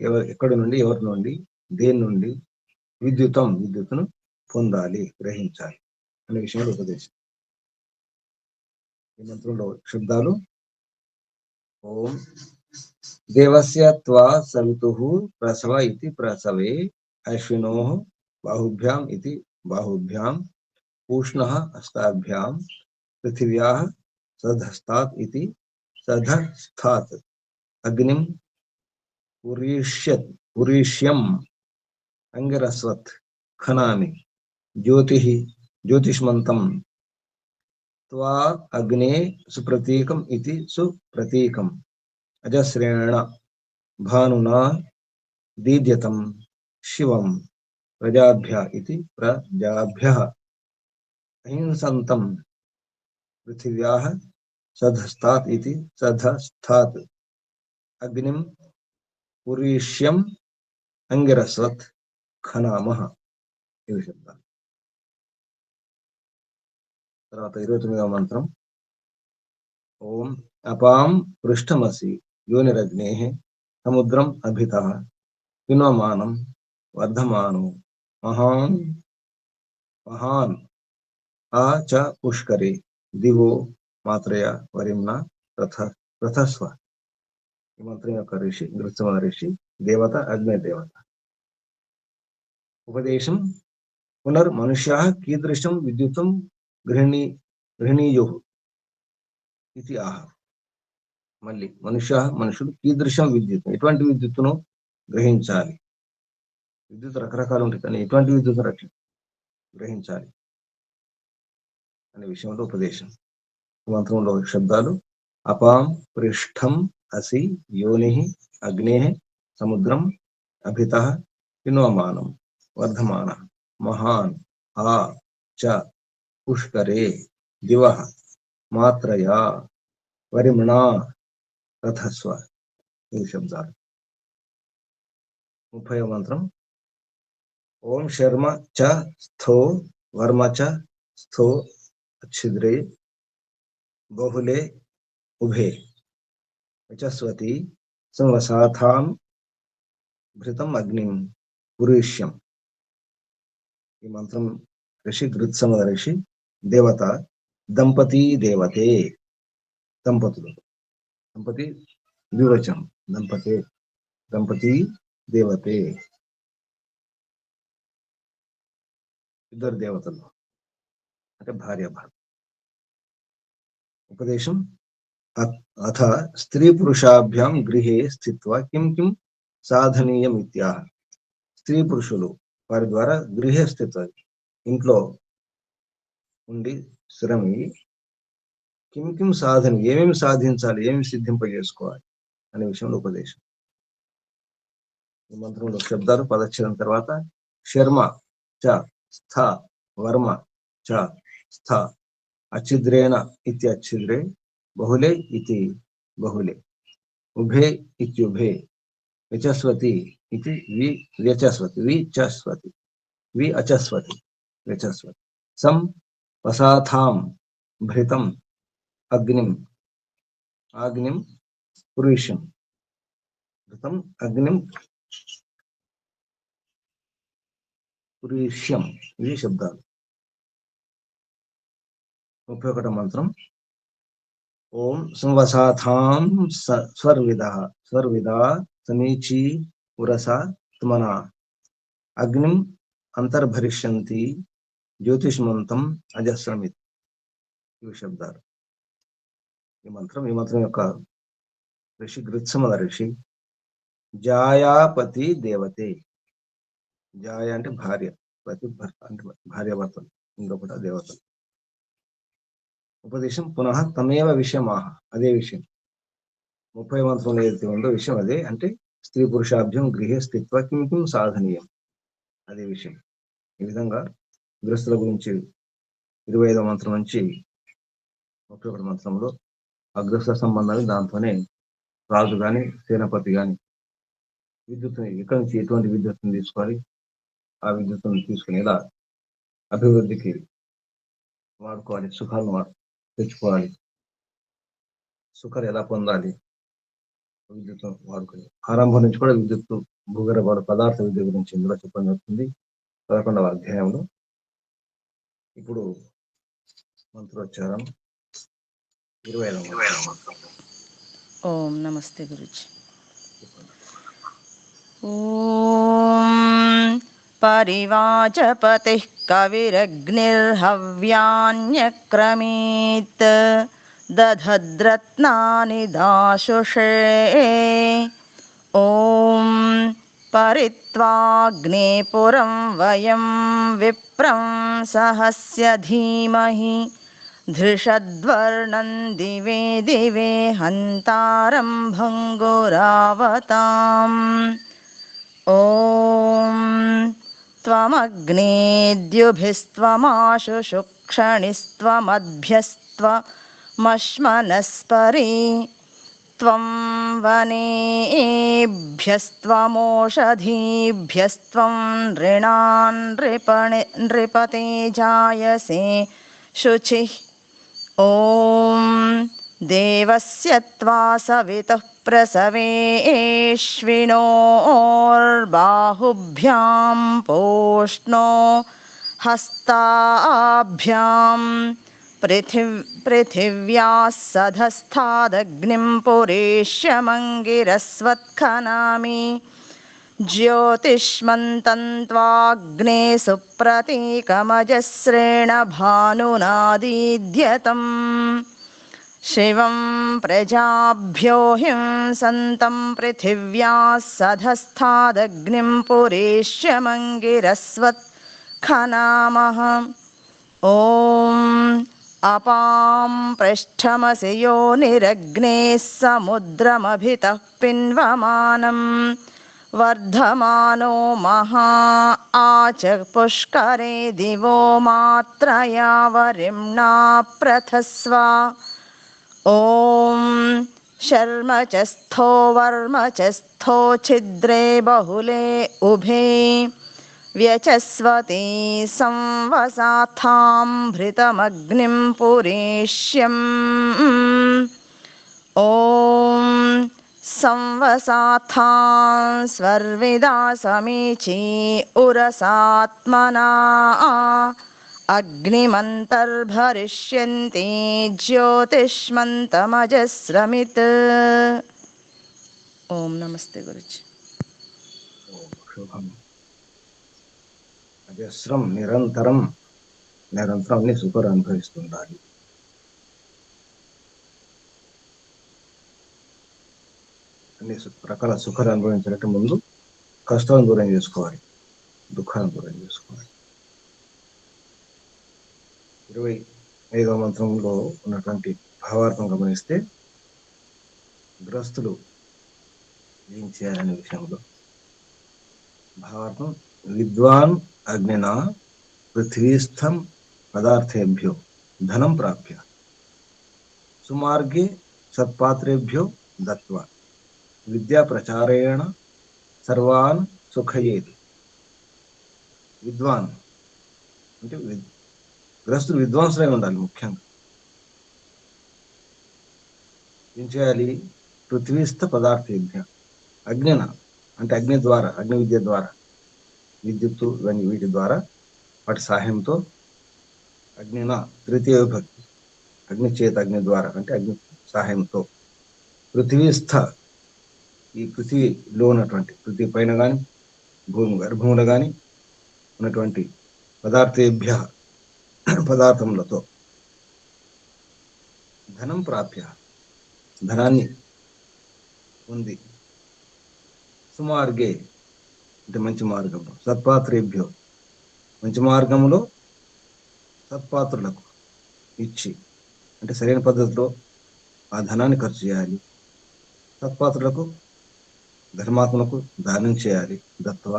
ఎవరి నుండి, దేని నుండి, విద్యుత్తును పొందాలి, గ్రహించాలి అనే విషయంలో ఉపదేశం. ఈ మంత్రంలో శబ్దాలు ఓం దేవస్య త్వా సవితుః ప్రసవ ఇతి ప్రసవే అశ్వినోః బాహుభ్యాం ఇతి బాహుభ్యాం ఉష్ణః హస్తాభ్యాం పృథివ్యాః సధస్తాత్ ఇతి సధస్థాత్ అగ్నిం పురీష్యం అంగిరస్వత్ ఖనామి జ్యోతిష్మంతం త్వా అగ్నే సుప్రతీకం ఇతి సుప్రతీకం అజస్రేణ భానునా దీద్యతం శివం ప్రజాభ్య ఇతి ప్రజాభ్యః అహింసంతం పృథివ్యాః సధస్తాత్ ఇతి సధస్థాత్ అగ్నిం పురీష్యం అంగిరస్వత్ ఖనామః. ఇవి శబ్దాలు. తర్వాత 29వ మంత్రం ఓం అపాం పృష్ఠమసి యోనిరగ్నేః సముద్రం అభితః పిన్వమానం వర్ధమానో మహాన్ ఆ చ పుష్కరే దివో మాత్రయ వరిమ్నా రథస్వ. ఈ మంత్రం యొక్క ఋషి గృత్సమ ఋషి. దేవత అగ్ని దేవత. ఉపదేశం పునర్మనుష్యాః కీదృశం విద్యుత్తం గృహిణీయుః ఇది ఆహ. మళ్ళీ మనుషులు కీదృశం విద్యుత్, ఎటువంటి విద్యుత్తును గ్రహించాలి. విద్యుత్ రకరకాలు ఉంటాయి, కానీ ఎటువంటి విద్యుత్తును గ్రహించాలి అనే విషయంలో ఉపదేశం. మంత్రంలో శబ్దాలు అపాం పృష్ఠం అసి యోనిః అగ్నేః సముద్రం అభితః పిన్వమానం వర్ధమానః మహాన్ ఆ చ పుష్కరే దివః మాత్రయా వరిమ్నా రథస్వ. ఈ శబ్దాలు. 30వ మంత్రం ఓం శర్మ చ స్థో వర్మ చ స్థో ఛిద్రే బహుళే ఉభే యచస్వతి సంవసాథాం భృతం అగ్నిం పురీష్యం. ఈ మంత్రం ఋషి గృత్సమ ఋషి. దేవత దంపతి దేవతే. దంపతులు. దంపతి ద్వివచనం. దంపతి దేవతే. ఇద్దరు దేవతలు అంటే భార్యాభర్త. ఉపదేశం అథ స్త్రీ పురుషాభ్యాం గృహే స్థిత్వా కిం కిం సాధనీయం ఇత్యాహ. స్త్రీ పురుషులు వారి ద్వారా గృహే స్థిత్వ, ఇంట్లో ఉండి స్థిరమయ్యి, కిం కిం సాధన, ఏమేమి సాధించాలి, ఏమేమి సిద్ధింపజేసుకోవాలి అనే విషయంలో ఉపదేశం. ఈ మంత్రంలో శబ్దాలు పదచ్ఛేదం తర్వాత శర్మ చ స్థ వర్మ చ స్థ అచ్ఛిద్రేణ ఇతి అచ్ఛిద్రే బహుళే ఇతి బహుళే ఉభే ఇత్యుభే వ్యచస్వతి ఇది వి వ్యచస్వతి విచస్వతి వి అచస్వతి వ్యచస్వతి సం వసాథాం భృతం అగ్నిం ఆగ్నిం పురుషం భృతం అగ్నిం పురుష్యం. ఇవి శబ్దాలు. 31వ మంత్రం ఓం సంవసాథాం స్వర్విద స్వర్విద సమీచీ ఉరస త్మన అగ్నిం అంతర్భరిష్యంతి జ్యోతిష్మంతం అజస్రమిత్. ఇవి శబ్దాలు. ఈ మంత్రం యొక్క ఋషి గృత్సమల ఋషి జాయాపతి దేవతే. జాయ అంటే భార్య, పతి భర్త అంటే భార్యాభర్తలు, ఇంకొకట దేవతలు. ఉపదేశం పునః తమేవ విషయమాహ, అదే విషయం. 30వ మంత్రంలో ఏదైతే ఉందో విషయం అదే, అంటే స్త్రీ పురుషాభ్యం గృహే స్థిత్వ కిం కిం సాధనీయం, అదే విషయం. ఈ విధంగా గృహస్థుల గురించి 25వ మంత్రం నుంచి 31వ మంత్రంలో అగ్రస్థ సంబంధాలు, దాంతోనే రాజు కానీ సేనాపతి కానీ విద్యుత్తుని ఎక్కడి నుంచి ఎటువంటి విద్యుత్తుని తీసుకోవాలి, ఆ విద్యుత్తును తీసుకుని ఎలా అభివృద్ధికి వాడుకోవాలి, సుఖాలను తెచ్చుకోవాలి, సుఖాలు ఎలా పొందాలి, విద్యుత్తు వాడుకొని ఆరంభం నుంచి కూడా విద్యుత్తు భూగర్భ పదార్థ విద్యుత్ గురించి ఇందులో చెప్పడం జరుగుతుంది 11వ అధ్యాయంలో. ఇప్పుడు మంత్రోచ్చారం 25వ మంత్రం. ఓం నమస్తే గురుజీ. ఓం పరివాచపతిః కవిరగ్నిర్హవ్యాన్యక్రమీత్ దధద్రత్నాని దాశుషే ఓం పరిత్వాగ్నే పురం వయం విప్రం సహస్య ధీమహి ధృషద్వర్ణం దివే దివే హంతారం భంగురావతాం. ఓం త్వమగ్నేద్యుభిస్త్వమాశు శుక్షణిస్త్వమద్భ్యస్త్వమశ్మనస్పరి త్వం వనేభ్యస్త్వమోషధీభ్యస్త్వం నృణాన్ నృపతే జాయసే శుచిః. ఓం దేవస్య త్వా సవితుః ప్రసవేష్వినోర్బాహుభ్యాం పోష్ణో హస్తాభ్యాం పృథివ్యాः సధస్థాదగ్నిం పురేష్యమంగిరస్వత్ఖనామి జ్యోతిష్మంతం త్వాగ్నే సుప్రతీకమజస్రేణ భానునాదీద్యతం. శివం ప్రజాభ్యో హింసంతం పృథివ్యాः సధస్థాదగ్నిం పురేష్యమంగిరస్వత్ఖనామః. ఓం అపాం పృష్ఠమసి యోనిరగ్నేః సముద్రమభితః పిన్వమానం వర్ధమానో మహా ఆచ పుష్కరే దివో మాత్రయా వరిమ్ణా ప్రథస్వ. ఓం శర్మ చ స్థో వర్మ చ స్థో ఛిద్రే బహుళే ఉభే వ్యచస్వతి సంవసాథాం భృతమగ్నిం పురేష్యం. ఓం సంవసాథాం స్వర్విదా సమీచీ ఉరసాత్మనా అగ్నిమంతర్భరిష్యంతి జ్యోతిష్మంతమజస్రమిత్. ఓం నమస్తే గురుజీ. శుభం. అజస్రం నిరంతరం అన్ని సుఖాలు అనుభవిస్తుండాలి. అన్ని రకాల సుఖాలు అనుభవించాలంటే ముందు కష్టాలను దూరం చేసుకోవాలి. దుఃఖాలను దూరం చేసుకోవాలి. 25వ మంత్రంలో ఉన్నటువంటి భావార్థం గమనిస్తే గ్రస్తులు ఏం చేయాలనే విషయంలో భావార్థం విద్వాన్ అగ్నిన పృథ్వీస్థం పదార్థేభ్యో ధనం ప్రాప్య సుమార్గే సత్పాత్రేభ్యో దత్వా విద్యా ప్రచారేణ సర్వాన్ సుఖయేది. విద్వాన్ అంటే గ్రస్తులు విద్వాంసులై ఉండాలి. ముఖ్యంగా ఏం చేయాలి? పృథ్వీస్థ పదార్థేభ్య అగ్నిన అంటే అగ్ని ద్వారా, అగ్ని విద్య ద్వారా, విద్యుత్తు ఇవన్నీ వీటి ద్వారా, వాటి సహాయంతో అగ్నిన తృతీయ విభక్తి అగ్ని చేత, అగ్ని ద్వారా అంటే అగ్ని సహాయంతో పృథ్వీస్థ ఈ పృథ్వీలో ఉన్నటువంటి పృథ్వీ పైన కానీ భూమి గర్భములో కానీ ఉన్నటువంటి పదార్థేభ్య పదార్థములతో ధనం ప్రాప్య ధనాన్ని ఉంది. సుమార్గే అంటే మంచి మార్గంలో, సత్పాత్రేభ్యో మంచి మార్గంలో సత్పాత్రులకు ఇచ్చి అంటే సరైన పద్ధతిలో ఆ ధనాన్ని ఖర్చు చేయాలి. సత్పాత్రులకు ధర్మాత్మలకు దానం చేయాలి. దత్వ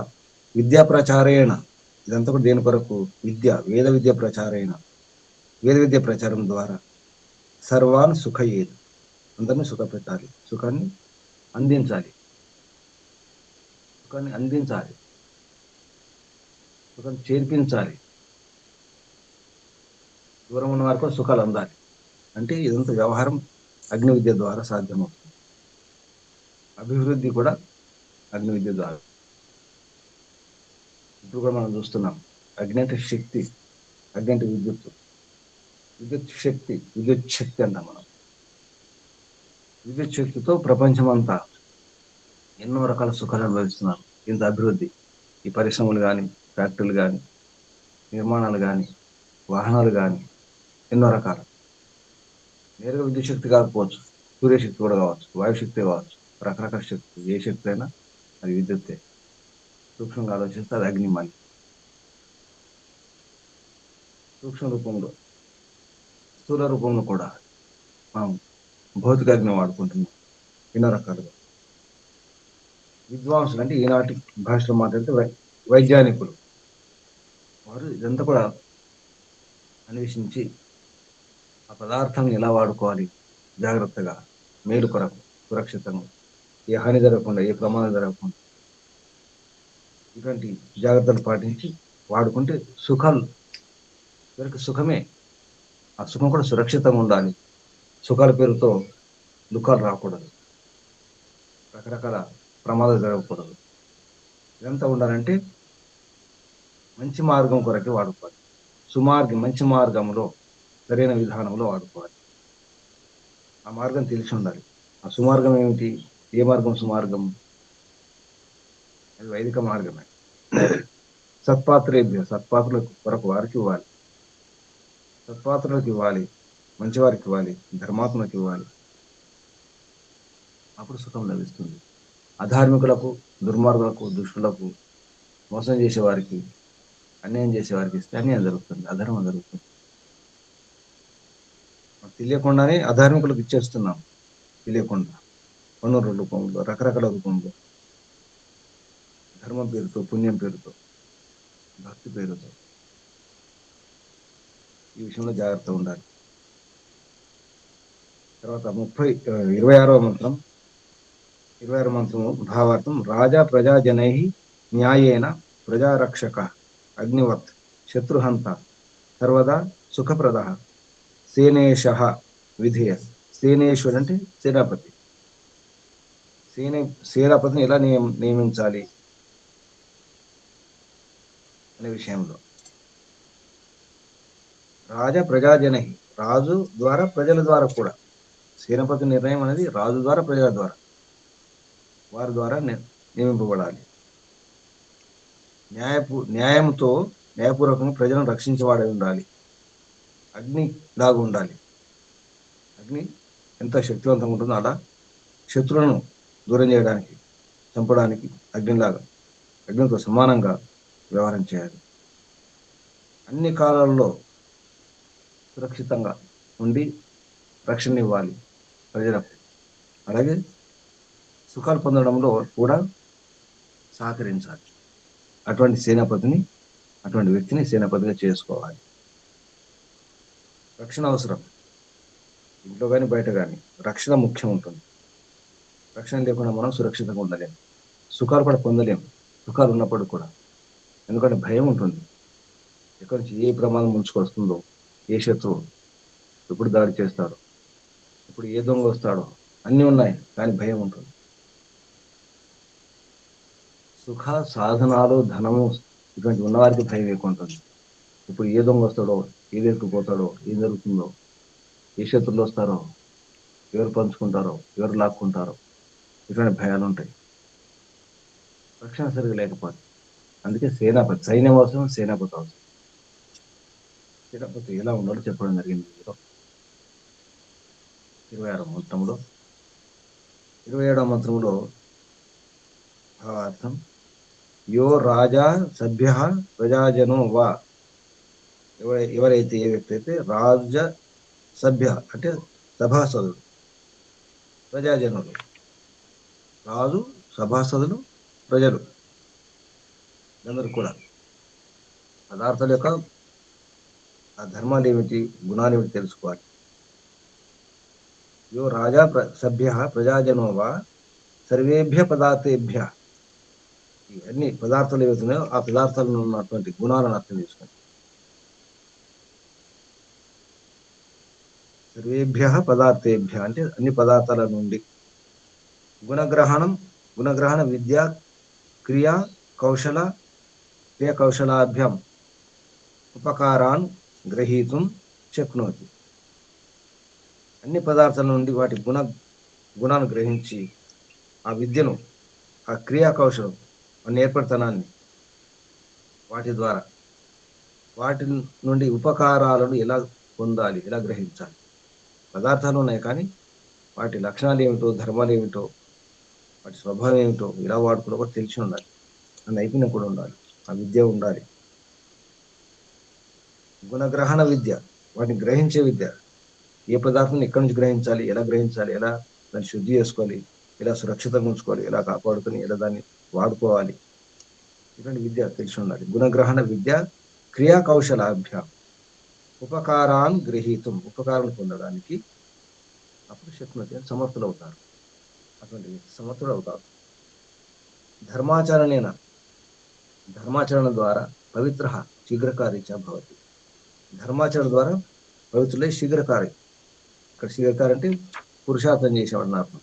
విద్యా ప్రచారేణ ఇదంతా కూడా దేని కొరకు? విద్య, వేద విద్య ప్రచారేణ, వేద విద్య ప్రచారం ద్వారా సర్వాన్ సుఖయేది అందరినీ సుఖపెట్టాలి, సుఖాన్ని అందించాలి, సుఖాన్ని అందించాలి, సుఖాన్ని చేర్పించాలి. దూరం ఉన్న వారికి కూడా సుఖాలు అందాలి. అంటే ఇదంతా వ్యవహారం అగ్ని విద్య ద్వారా సాధ్యమవుతుంది. అభివృద్ధి కూడా అగ్ని విద్య ద్వారా. ఇప్పుడు కూడా మనం చూస్తున్నాం, అగ్ని అంటే శక్తి, అగ్ని అంటే విద్యుత్, విద్యుత్ శక్తి, విద్యుత్ శక్తి అంటాం మనం. విద్యుత్ శక్తితో ప్రపంచం అంతా ఎన్నో రకాల సుఖాలు అనుభవిస్తున్నారు. ఇంత అభివృద్ధి, ఈ పరిశ్రమలు కానీ, ఫ్యాక్టరీలు కానీ, నిర్మాణాలు కానీ, వాహనాలు కానీ, ఎన్నో రకాల. నేరుగా విద్యుత్ శక్తి కాకపోవచ్చు, సూర్యశక్తి కూడా కావచ్చు, వాయుశక్తి కావచ్చు, రకరకాల శక్తి. ఏ శక్తి అయినా అది విద్యుత్తే. సూక్ష్మంగా ఆలోచిస్తే అది అగ్ని. మళ్ళీ సూక్ష్మ రూపంలో, స్థూల రూపంలో కూడా మనం భౌతిక అగ్ని వాడుకుంటున్నాం ఎన్నో రకాలుగా. విద్వాంసులు అంటే ఈనాటి భాషలో మాట్లాడితే వైజ్ఞానికులు, వారు ఇదంతా కూడా అన్వేషించి ఆ పదార్థాన్ని ఎలా వాడుకోవాలి జాగ్రత్తగా, మేలు కొరకు, సురక్షితంగా, ఏ హాని జరగకుండా, ఏ ప్రమాదం జరగకుండా ఇటువంటి జాగ్రత్తలు పాటించి వాడుకుంటే సుఖాలు, వీరికి సుఖమే. ఆ సుఖం కూడా సురక్షితంగా ఉండాలి. సుఖాల పేరుతో దుఃఖాలు రాకూడదు, రకరకాల ప్రమాదాలు జరగకూడదు. ఇదంతా ఉండాలంటే మంచి మార్గం కొరకే వాడుకోవాలి. సుమార్గం, మంచి మార్గంలో, సరైన విధానంలో వాడుకోవాలి. ఆ మార్గం తెలిసి ఉండాలి. ఆ సుమార్గం ఏమిటి? ఏ మార్గం సుమార్గం? అది వైదిక మార్గమే. సత్పాత్రేభ్య సత్పాత్రులకు కొరకు వారికి ఇవ్వాలి, సత్పాత్రులకు ఇవ్వాలి, మంచివారికి ఇవ్వాలి, ధర్మాత్మకు ఇవ్వాలి. అప్పుడు సుఖం లభిస్తుంది. అధార్మికులకు, దుర్మార్గులకు, దుష్టులకు, మోసం చేసేవారికి, అన్యాయం చేసేవారికి ఇస్తే అన్యాయం జరుగుతుంది, అధర్మం జరుగుతుంది. తెలియకుండానే అధార్మికులకు ఇచ్చేస్తున్నాం. తెలియకుండా పన్నుల రూపంలో, రకరకాల రూపంలో, ధర్మం పేరుతో, పుణ్యం పేరుతో, భక్తి పేరుతో. ఈ విషయంలో జాగ్రత్త ఉండాలి. తర్వాత 26వ మంత్రం, 26వ మంత్రము భావార్థం రాజా ప్రజాజనై న్యాయేన ప్రజారక్షక అగ్నివత్ శత్రుహంత సర్వదా సుఖప్రద సేనేశ విధేయ. సేనేశ్వరు అంటే సేనాపతి. సేనాపతిని ఎలా నియమించాలి అనే విషయంలో రాజా ప్రజాజనై, రాజు ద్వారా ప్రజల ద్వారా కూడా. సేనాపతి నిర్ణయం అనేది రాజు ద్వారా, ప్రజల ద్వారా, వారి ద్వారా నియమింపబడాలి. న్యాయంతో, న్యాయపూర్వకంగా ప్రజలను రక్షించేవాడై ఉండాలి. అగ్ని లాగా ఉండాలి. అగ్ని ఎంత శక్తివంతంగా ఉంటుందో అలా శత్రువులను దూరం చేయడానికి, చంపడానికి అగ్నిలాగా, అగ్నితో సమానంగా వ్యవహారం చేయాలి. అన్ని కాలాల్లో సురక్షితంగా ఉండి రక్షణ ఇవ్వాలి ప్రజలకు. అలాగే సుఖాలు పొందడంలో కూడా సహకరించాలి. అటువంటి వ్యక్తిని సేనాపతిగా చేసుకోవాలి. రక్షణ అవసరం, ఇంట్లో కానీ బయట కానీ రక్షణ ముఖ్యం ఉంటుంది. రక్షణ లేకుండా మనం సురక్షితంగా ఉండలేము. సుఖాలు కూడా పొందలేము, సుఖాలు ఉన్నప్పుడు కూడా. ఎందుకంటే భయం ఉంటుంది. ఎక్కడి నుంచి ఏ ప్రమాదం ముంచుకొస్తుందో, ఏ శత్రువు ఎప్పుడు దాడి చేస్తాడో, ఇప్పుడు ఏ దొంగ వస్తాడో, అన్నీ ఉన్నాయి, కానీ భయం ఉంటుంది. సుఖ సాధనాలు, ధనము ఇటువంటి ఉన్నవారికి భయం ఎక్కువ ఉంటుంది. ఇప్పుడు ఏ దొంగ వస్తాడో, ఏది ఎత్తుకుపోతాడో, ఏం జరుగుతుందో, ఏ శత్రువులు వస్తారో, ఎవరు పంచుకుంటారో, ఎవరు లాక్కుంటారో, ఇటువంటి భయాలు ఉంటాయి. రక్షణ సరిగ్గా లేకపోతే అందుకే సేనాపతి, సైన్యం అవసరం, సేనాపతి అవసరం. సేనాపతి ఎలా ఉండాలో చెప్పడం జరిగింది 26వ మంత్రంలో. 27వ మంత్రంలో భావార్థం: యో రాజా సభ్య ప్రజాజనో వా. ఎవరైతే, ఏ వ్యక్తి అయితే రాజ సభ్య అంటే సభాసదులు, ప్రజాజనులు, రాజు, సభాసదులు, ప్రజలు అందరూ కూడా పదార్థాల యొక్క ఆ ధర్మాలు ఏమిటి, గుణాలు ఏమిటి తెలుసుకోవాలి. యో రాజా సభ్య ప్రజాజనో వా సర్వేభ్య పదార్థేభ్య. అన్ని పదార్థాలు ఏవైతున్నాయో ఆ పదార్థాలను ఉన్నటువంటి గుణాలను అర్థం చేసుకోండి. సర్వేభ్య పదార్థేభ్య అంటే అన్ని పదార్థాల నుండి. గుణగ్రహణ విద్య క్రియా కౌశలాభ్యాం ఉపకారాన్ గ్రహీతుం శక్నోతి. అన్ని పదార్థాల నుండి వాటి గుణాన్ని గ్రహించి ఆ విద్యను, ఆ క్రియా కౌశలం, ఆ నేర్పరితనాన్ని, వాటి ద్వారా వాటి నుండి ఉపకారాలను ఎలా పొందాలి, ఎలా గ్రహించాలి. పదార్థాలు ఉన్నాయి, కానీ వాటి లక్షణాలు ఏమిటో, ధర్మాలు ఏమిటో, వాటి స్వభావం ఏమిటో ఎలా వాడుకోవడం కూడా తెలిసి ఉండాలి. ఆ నైపుణ్యం కూడా ఉండాలి, ఆ విద్య ఉండాలి. గుణగ్రహణ విద్య, వాటిని గ్రహించే విద్య. ఏ పదార్థం ఎక్కడి నుంచి గ్రహించాలి, ఎలా గ్రహించాలి, ఎలా దాన్ని శుద్ధి చేసుకోవాలి, ఎలా సురక్షితంగా ఉంచుకోవాలి, ఎలా కాపాడుకొని ఎలా దాన్ని వాడుకోవాలి, ఇటువంటి విద్య తెలిసి ఉండాలి. గుణగ్రహణ విద్య క్రియా కౌశలాభ్యాం ఉపకారాన్ గ్రహీతం. ఉపకారం పొందడానికి అప్పుడు శక్తి సమర్థులు అవుతారు. అటువంటి సమర్థుడు అవుతారు. ధర్మాచరణ ద్వారా పవిత్ర శీఘ్రకారి చ భవతి. ధర్మాచరణ ద్వారా పవిత్రులై శీఘ్రకారి. ఇక్కడ శీఘ్రకారి అంటే పురుషార్థం చేసేవాడు అర్థం.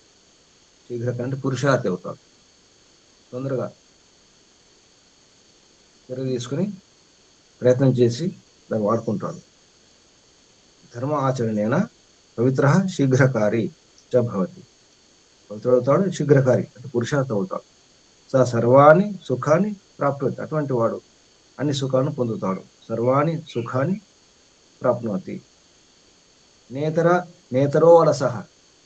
శీఘ్రకారి అంటే పురుషార్థి అవుతాడు. తొందరగా చర్య తీసుకుని ప్రయత్నం చేసి దాన్ని వాడుకుంటాడు. ధర్మ ఆచరణేన పవిత్ర శీఘ్రకారి చ భవతి. పవిత్రుడు అవుతాడు, శీఘ్రకారి అంటే పురుషార్థం అవుతాడు. సర్వాణి సుఖాన్ని ప్రాప్నోతి. అటువంటి వాడు అన్ని సుఖాలను పొందుతాడు. సర్వాణి సుఖాన్ని ప్రాప్నోతి. నేతరో అలసహ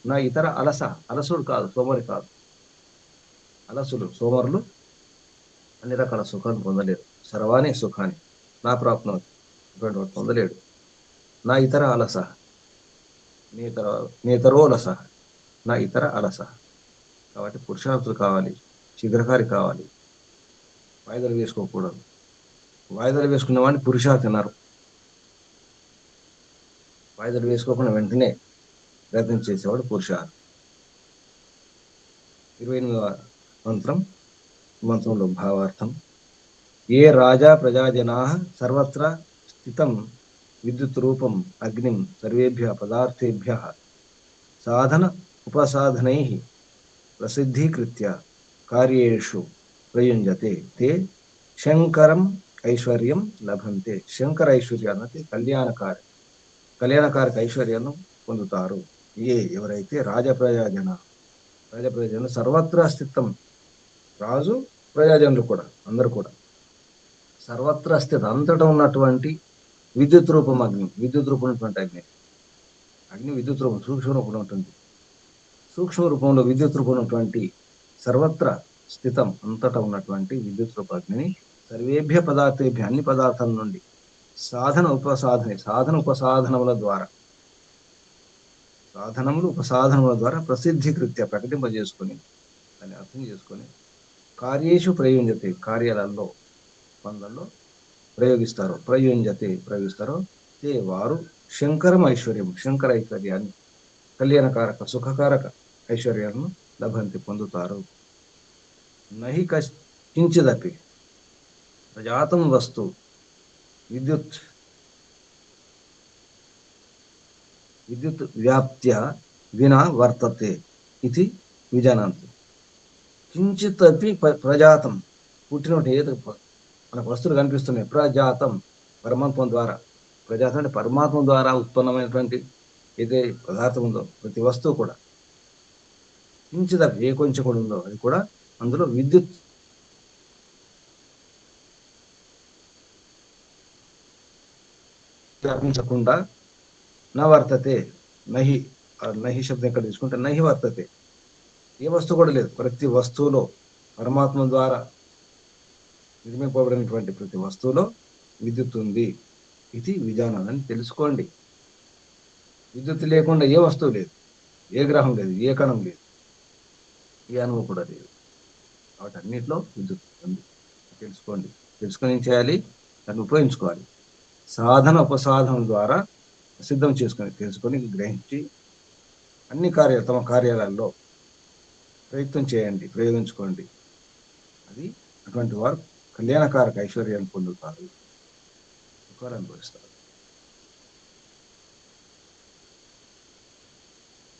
నా ఇతర అలస. అలసుడు కాదు, సోమరి కాదు. అలసులు, సోమరులు అన్ని రకాల సుఖాన్ని పొందలేరు. సర్వాణి సుఖాన్ని నా ప్రాప్నోతి, అటువంటి వాడు పొందలేడు. నా ఇతర అలస, నేతరో అలస, నా ఇతర అలస. కాబట్టి పురుషార్థులు కావాలి, శీఘ్రకారి కావాలి. వాయిదాలు వేసుకోకూడదు. వాయిదాలు వేసుకున్న వాడిని పురుషార్థి అన్నారు. వాయిదాలు వేసుకోకుండా వెంటనే ప్రయత్నం చేసేవాడు పురుషార్థి. 28వ మంత్రంలో భావార్థం: ఏ రాజా ప్రజాజనా సర్వత్ర స్థితం విద్యుత్ రూపం అగ్నిం సర్వేభ్య పదార్థేభ్య సాధన ఉపసాధనై ప్రసిద్ధీకృత్య కార్యేషు ప్రయుంజతే తే శంకరం ఐశ్వర్యం లభంతే. శంకర ఐశ్వర్యాన్ని అంటే కళ్యాణకారక ఐశ్వర్యాన్ని పొందుతారు. ఎవరైతే రాజప్రజాజన సర్వత్రా స్థితం, రాజు ప్రజాజనులు కూడా అందరూ కూడా సర్వత్రా స్థిత, అంతటా ఉన్నటువంటి విద్యుత్ రూపం అగ్ని. విద్యుత్ రూపం ఉన్నటువంటి అగ్ని విద్యుత్ రూపం, సూక్ష్మ రూపంలో ఉంటుంది. సూక్ష్మ రూపంలో విద్యుత్ రూపం ఉన్నటువంటి సర్వత్ర స్థితం, అంతటా ఉన్నటువంటి విద్యుత్ రూప అగ్నిని సర్వేభ్య పదార్థేభ్య అన్ని పదార్థాల నుండి సాధన ఉపసాధనముల ద్వారా ఉపసాధనముల ద్వారా ప్రసిద్ధీకృత్య ప్రకటింపజేసుకొని దాన్ని అర్థం చేసుకొని కార్యేషు ప్రయోజతే కార్యాలలో పనులలో ప్రయోగిస్తారో తే వారు శంకరం ఐశ్వర్యం శంకర ఐశ్వర్యాన్ని కళ్యాణకారక సుఖకారక ఐశ్వర్యాలను లభంతి పొందుతారు. నహి కించిదపి ప్రజాతం వస్తు విద్యుత్ వ్యాప్త్య వినా వర్తతే ఇది విజానంతి. కించిత్ అపి ప్రజాతం పుట్టినట్టు ఏదో మనకు వస్తువులు కనిపిస్తున్నాయి. ప్రజాతం పరమాత్మ ద్వారా, ప్రజాతం అంటే పరమాత్మ ద్వారా ఉత్పన్నమైనటువంటి ఏదే పదార్థం ఉందో ప్రతి వస్తువు కూడా కించిత్ ఏ కొంచెం కూడా ఉందో అది కూడా అందులో విద్యుత్ వ్యాపించకుండా నా వర్తతే. నహి శబ్దం ఎక్కడ తీసుకుంటే నహి వర్తతే, ఏ వస్తువు కూడా లేదు. ప్రతి వస్తువులో పరమాత్మ ద్వారా నిర్మింపబడినటువంటి ప్రతి వస్తువులో విద్యుత్ ఉంది. ఇది విజానాన్ని తెలుసుకోండి. విద్యుత్ లేకుండా ఏ వస్తువు లేదు, ఏ గ్రహం లేదు, ఏ కణం లేదు, ఏ అణువు కూడా లేదు. కాబట్టి అన్నింటిలో విద్యుత్ ఉంది తెలుసుకోండి. తెలుసుకొని ఏం చేయాలి? దాన్ని ఉపయోగించుకోవాలి. సాధన ఉపసాధన ద్వారా సిద్ధం చేసుకొని తెలుసుకొని గ్రహించి అన్ని తమ కార్యాలయాల్లో ప్రయత్నం చేయండి, ప్రయోగించుకోండి. అది అటువంటి వారు కళ్యాణకారక ఐశ్వర్యాన్ని పొందుతారు, సుఖాలు అనుభవిస్తారు.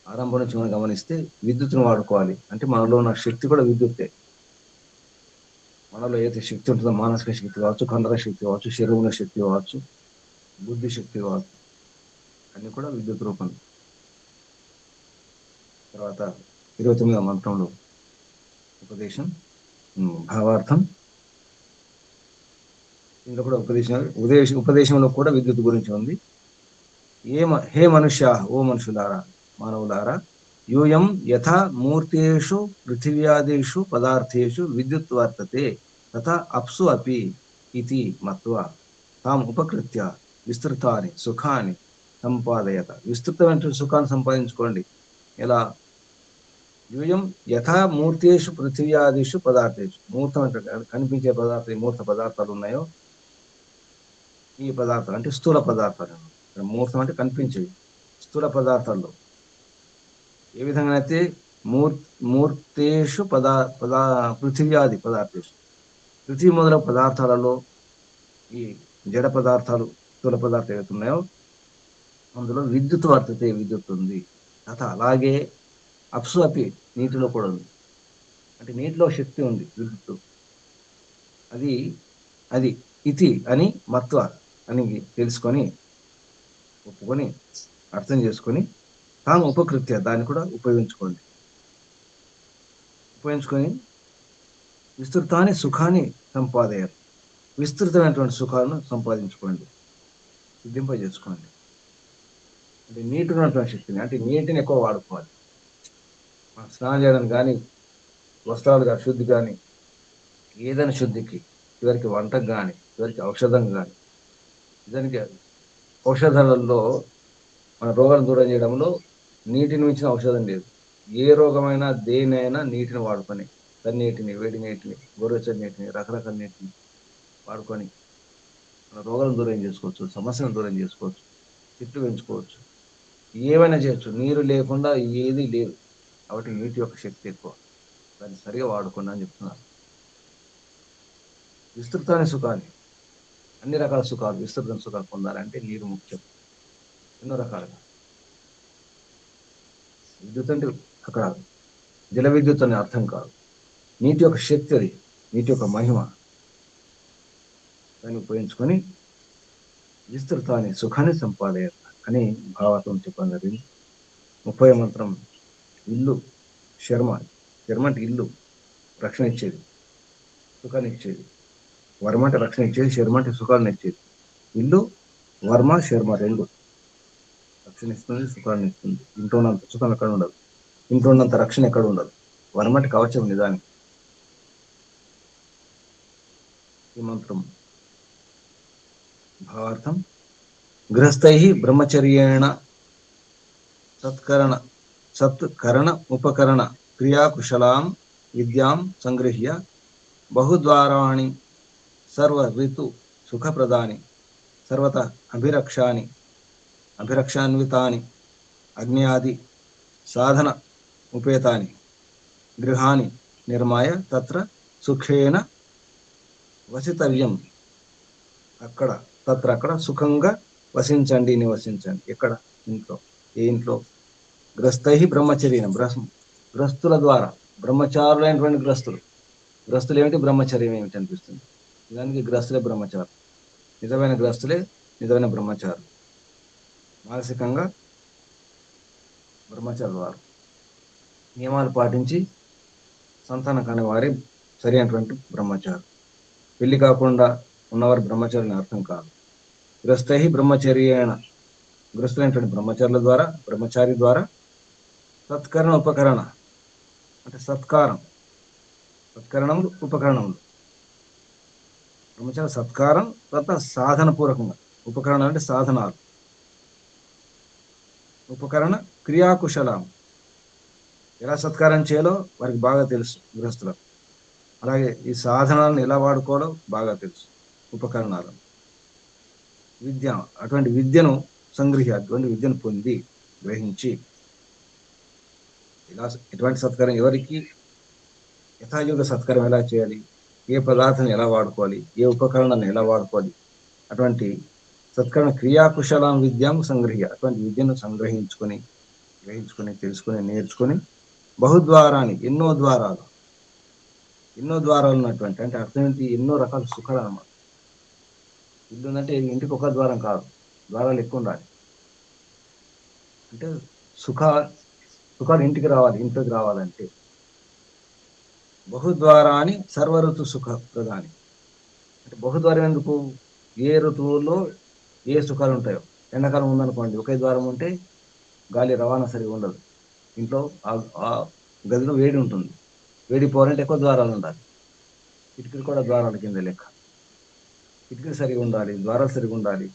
ఆరంభం నుంచి మనం గమనిస్తే విద్యుత్తును వాడుకోవాలి అంటే మనలో ఉన్న శక్తి కూడా విద్యుత్తే. మనలో ఏదైతే శక్తి ఉంటుందో మానసిక శక్తి కావచ్చు, కండర శక్తి కావచ్చు, శరీరంలో శక్తి కావచ్చు, బుద్ధి శక్తి కావచ్చు, అన్ని కూడా విద్యుత్ రూపం. తర్వాత 29వ మంత్రంలో భావార్థం, ఇందులో కూడా ఉపదేశంలో కూడా విద్యుత్ గురించి ఉంది. హే మనుష్య, ఓ మనుషులారా, మానవులారా, యూయం యథా మూర్తేషు పృథివ్యాదిషు పదార్థేషు విద్యుత్ వర్తతే తథా అప్సు అపి ఇతి మత్వా తాం ఉపకృత్య విస్తృతాని సుఖాన్ని సంపాదయత. విస్తృతమైన సుఖాన్ని సంపాదించుకోండి. ఎలా? యూయం యథా మూర్తేషు పృథివ్యాదిషు పదార్థేషు, మూర్తం అంటే కనిపించే పదార్థాలు, మూర్త పదార్థాలు ఉన్నాయో ఈ పదార్థాలు అంటే స్థూల పదార్థాలు. మూర్తం అంటే కనిపించేవి. స్థూల పదార్థాల్లో ఏ విధంగా అయితే మూర్తేషు పృథివ్యాది పదార్థేషు, పృథివీ మొదలైన పదార్థాలలో ఈ జడ పదార్థాలు, స్థూల పదార్థాలు ఏవైతే ఉన్నాయో అందులో విద్యుత్ వర్తతే, విద్యుత్ ఉంది. అలాగే అప్సు అపి, నీటిలో కూడా ఉంది. అంటే నీటిలో శక్తి ఉంది, విద్యుత్తు. అది ఇతి అని మత్వ అని తెలుసుకొని ఒప్పుకొని అర్థం చేసుకొని తాము ఉపకృత్య దాన్ని కూడా ఉపయోగించుకొని విస్తృతాన్ని సుఖాన్ని సంపాదయారు. విస్తృతమైనటువంటి సుఖాలను సంపాదించుకోండి, సిద్ధింపజేసుకోండి. అంటే నీటి ఉన్నటువంటి శక్తిని, అంటే నీటిని ఎక్కువ వాడుకోవాలి. స్నానం చేయడానికి కానీ, వస్త్రాలు శుద్ధి కానీ, ఏదైనా శుద్ధికి, చివరికి వంటకు కానీ, చివరికి ఔషధం కానీ, దానికి ఔషధాలలో మన రోగాలను దూరం చేయడంలో నీటిని మించిన ఔషధం లేదు. ఏ రోగమైనా దేనైనా నీటిని వాడుకొని, తన్నీటిని, వేడి నీటిని, గోరువెచ్చని నీటిని, రకరకాల నీటిని వాడుకొని మన రోగాలను దూరం చేసుకోవచ్చు, సమస్యలను దూరం చేసుకోవచ్చు, చెట్లు పెంచుకోవచ్చు, ఏమైనా చేయొచ్చు. నీరు లేకుండా ఏది లేదు. కాబట్టి నీటి యొక్క శక్తి ఎక్కువ, దాన్ని సరిగా వాడుకోండి అని చెప్తున్నారు. విస్తృతాన్ని సుఖాన్ని, అన్ని రకాల సుఖాలు, విస్తృత సుఖాలు పొందాలంటే నీరు ముఖ్యం. ఎన్నో రకాలుగా విద్యుత్ అంటే అక్కడ జల విద్యుత్ అనే అర్థం కాదు. నీటి యొక్క శక్తి, అది నీటి యొక్క మహిమ. దాన్ని ఉపయోగించుకొని విస్తృతాన్ని సుఖాన్ని సంపాదయాలి అని భావార్థం చెప్పడం జరిగింది. 30వ మంత్రం ఇల్లు శర్మ. శర్మ అంటే ఇల్లు, రక్షణ ఇచ్చేది, సుఖాన్ని ఇచ్చేది. వర్మ అంటే రక్షణ ఇచ్చేది, శర్మ అంటే సుఖాన్ని ఇచ్చేది. ఇల్లు, వర్మ, శర్మ రెండు రక్షణ ఇస్తుంది, సుఖాన్ని ఇస్తుంది. ఇంట్లో ఉన్నంత సుఖం ఎక్కడ ఉండదు, ఇంట్లో ఉన్నంత రక్షణ ఎక్కడ ఉండదు. వర్మ అంటే కవచం నిజానికి. ఈ మంత్రం భావార్థం: గృహస్థై బ్రహ్మచర్యేణ సత్కరణ ఉపకరణ క్రియాకుశలాం విద్యాం సంగృహ్య బహుద్వారాణి సర్వ ఋతు సుఖప్రదాని సర్వత అభిరక్షాన్వితాని అగ్న్యాది సాధన ఉపేతాని గృహాని నిర్మాయ తత్ర సుఖేన వసితవ్యం. అక్కడ సుఖంగా వసించండి, నివసించండి. ఎక్కడ? ఇంట్లో. ఏ ఇంట్లో? గ్రస్తై బ్రహ్మచర్యం, గ్రస్తుల ద్వారా, బ్రహ్మచారులైనటువంటి గ్రస్తులు ఏమిటి, బ్రహ్మచర్యం ఏమిటి అనిపిస్తుంది. నిజానికి గ్రస్తులే బ్రహ్మచారు, నిజమైన గ్రస్తులే నిజమైన బ్రహ్మచారు. మానసికంగా బ్రహ్మచారులు వారు నియమాలు పాటించి సంతానం కాని వారే సరి అయినటువంటి బ్రహ్మచారు. పెళ్లి కాకుండా ఉన్నవారు బ్రహ్మచారుని అర్థం కాదు. గ్రస్తై బ్రహ్మచర్యేణ, గ్రస్తులైనటువంటి బ్రహ్మచారి ద్వారా సత్కరణ ఉపకరణ అంటే సత్కరణములు ఉపకరణములు. బ్రహ్మచారి సత్కారం, తర్వాత సాధన పూర్వకంగా. ఉపకరణం అంటే సాధనాలు. ఉపకరణ క్రియాకుశలం, ఎలా సత్కారం చేయాలో వారికి బాగా తెలుసు గృహస్థులకు. అలాగే ఈ సాధనాలను ఎలా వాడుకోవాలో బాగా తెలుసు. ఉపకరణాలు. విద్య, అటువంటి విద్యను సంగ్రహి, అటువంటి విద్యను పొంది గ్రహించి ఇలా ఎటువంటి సత్కారం, ఎవరికి యథాయోగ సత్కారం ఎలా చేయాలి, ఏ పదార్థాన్ని ఎలా వాడుకోవాలి, ఏ ఉపకరణాన్ని ఎలా వాడుకోవాలి, అటువంటి సత్కరణ క్రియాకుశలం విద్యాం సంగ్రహ్య, అటువంటి విద్యను గ్రహించుకొని తెలుసుకొని నేర్చుకొని బహుద్వారాన్ని, ఎన్నో ద్వారాలు ఉన్నటువంటి, అంటే అర్థం ఏంటి, ఎన్నో రకాల సుఖాలు అన్నమాట. ఇల్లు అంటే ఇంటికి ఒక ద్వారం కాదు, ద్వారాలు ఎక్కువ ఉండాలి. అంటే సుఖాలు ఇంటికి రావాలి, ఇంట్లోకి రావాలంటే. బహుద్వారాన్ని సర్వఋతు సుఖ ప్రధాని, అంటే బహుద్వారం ఎందుకు? ఏ ఋతువుల్లో ఏ సుఖాలు ఉంటాయో. ఎండాకాలం ఉందనుకోండి, ఒకే ద్వారం ఉంటే గాలి రవాణా సరిగా ఉండదు. ఇంట్లో ఆ గదిలో వేడి ఉంటుంది. వేడి పోవాలంటే ఎక్కువ ద్వారాలు ఉండాలి. కిటికీలు కూడా ద్వారాల కింద లెక్క. కిటికీలు సరిగా ఉండాలి, ద్వారాలు సరిగా ఉండాలి,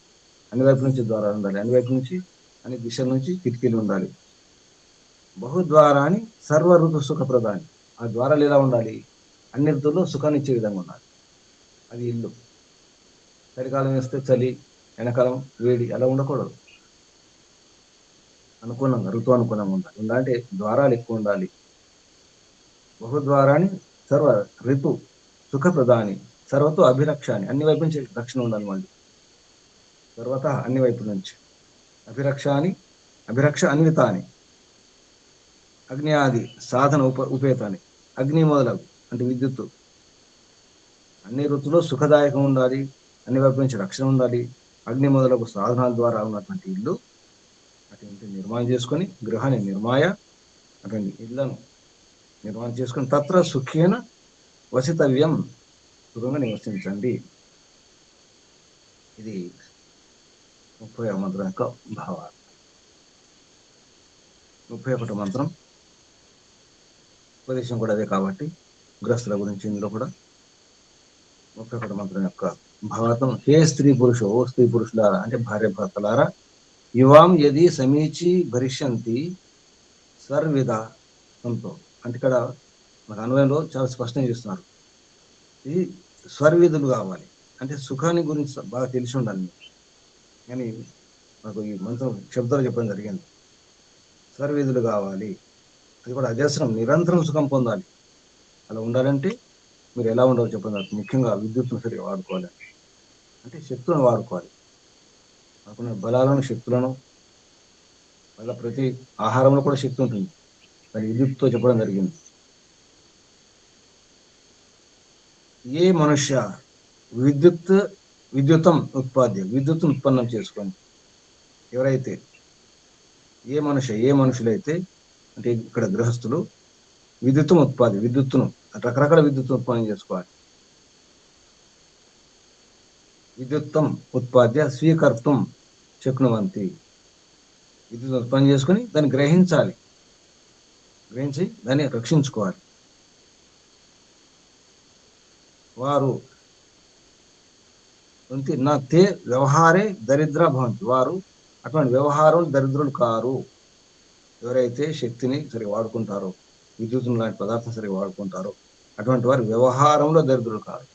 అన్ని వైపుల నుంచి ద్వారాలు ఉండాలి, అన్ని వైపుల నుంచి, అన్ని దిశల నుంచి కిటికీలు ఉండాలి. బహుద్వారాన్ని సర్వ ఋతు సుఖ ప్రధాని, ఆ ద్వారాలు ఎలా ఉండాలి, అన్ని ఋతువుల్లో సుఖాన్ని ఇచ్చే విధంగా ఉండాలి. అది ఇల్లు. చలికాలం వేస్తే చలి, ఎండాకాలం వేడి, అలా ఉండకూడదు. అనుకూలంగా, ఋతు అనుకూలంగా ఉండాలంటే ద్వారాలు ఎక్కువ ఉండాలి. బహుద్వారాన్ని సర్వ ఋతు సుఖ ప్రధాని సర్వతో అభిరక్షాన్ని, అన్ని వైపు నుంచి రక్షణ ఉండాలి. మళ్ళీ తర్వాత అన్ని వైపుల నుంచి అభిరక్ష అన్వితాని అగ్ని ఆది సాధన ఉపేతాన్ని, అగ్ని మొదలగు అంటే విద్యుత్తు. అన్ని ఋతుల్లో సుఖదాయకం ఉండాలి, అన్ని వైపు నుంచి రక్షణ ఉండాలి. అగ్ని మొదలగు సాధనాల ద్వారా ఉన్నటువంటి ఇల్లు అటువంటి నిర్మాణం చేసుకొని, గృహాన్ని నిర్మాయ, అటువంటి ఇళ్లను నిర్మాణం చేసుకొని తత్ర సుఖేన వసితవ్యం, సుఖంగా నివసించండి. ఇది 30వ మంత్రం యొక్క భావాలు. 31వ మంత్రం ఉపదేశం కూడా అదే కాబట్టి గృహస్థుల గురించి ఇందులో కూడా 31వ మంత్రం యొక్క భావార్థం: హే స్త్రీ పురుషో, ఓ స్త్రీ పురుషులారా అంటే భార్య భర్తలారా, యువాం యది సమీచి భరిష్యంతి సర్విద సంతో. అంటే ఇక్కడ మనకు అన్వయంలో చాలా స్పష్టంగా చేస్తున్నారు. ఇది స్వర్విధులు కావాలి అంటే సుఖాన్ని గురించి బాగా తెలిసి ఉండాలి. కానీ నాకు ఈ మంత్రం శబ్దాలు చెప్పడం జరిగింది. స్వర్విధులు కావాలి, అది కూడా అజస్రం, నిరంతరం సుఖం పొందాలి. అలా ఉండాలంటే మీరు ఎలా ఉండాలో చెప్పండి. ముఖ్యంగా విద్యుత్తును సరిగా వాడుకోవాలి, అంటే శక్తులను వాడుకోవాలి. మనకున్న బలాలను, శక్తులను, మళ్ళీ ప్రతి ఆహారంలో కూడా శక్తి ఉంటుంది, దాని విద్యుత్తుతో చెప్పడం జరిగింది. ఏ మనుష్య విద్యుత్తం ఉత్పాద్య, విద్యుత్తును ఉత్పన్నం చేసుకొని, ఎవరైతే ఏ మనుషులైతే అంటే ఇక్కడ గృహస్థులు విద్యుత్తును రకరకాల విద్యుత్తును ఉత్పన్నం చేసుకోవాలి. విద్యుత్తం ఉత్పాద్య స్వీకర్తం శక్నువంతి, విద్యుత్ ఉత్పన్నం చేసుకుని దాన్ని గ్రహించి దాన్ని రక్షించుకోవాలి. వారు నా తే వ్యవహారే దరిద్ర భవంతి, వారు అటువంటి వ్యవహారం దరిద్రులు కారు. ఎవరైతే శక్తిని సరిగా వాడుకుంటారో, విద్యుత్ లాంటి పదార్థం సరిగా వాడుకుంటారో అటువంటి వారు వ్యవహారంలో దరిద్రులు కారు.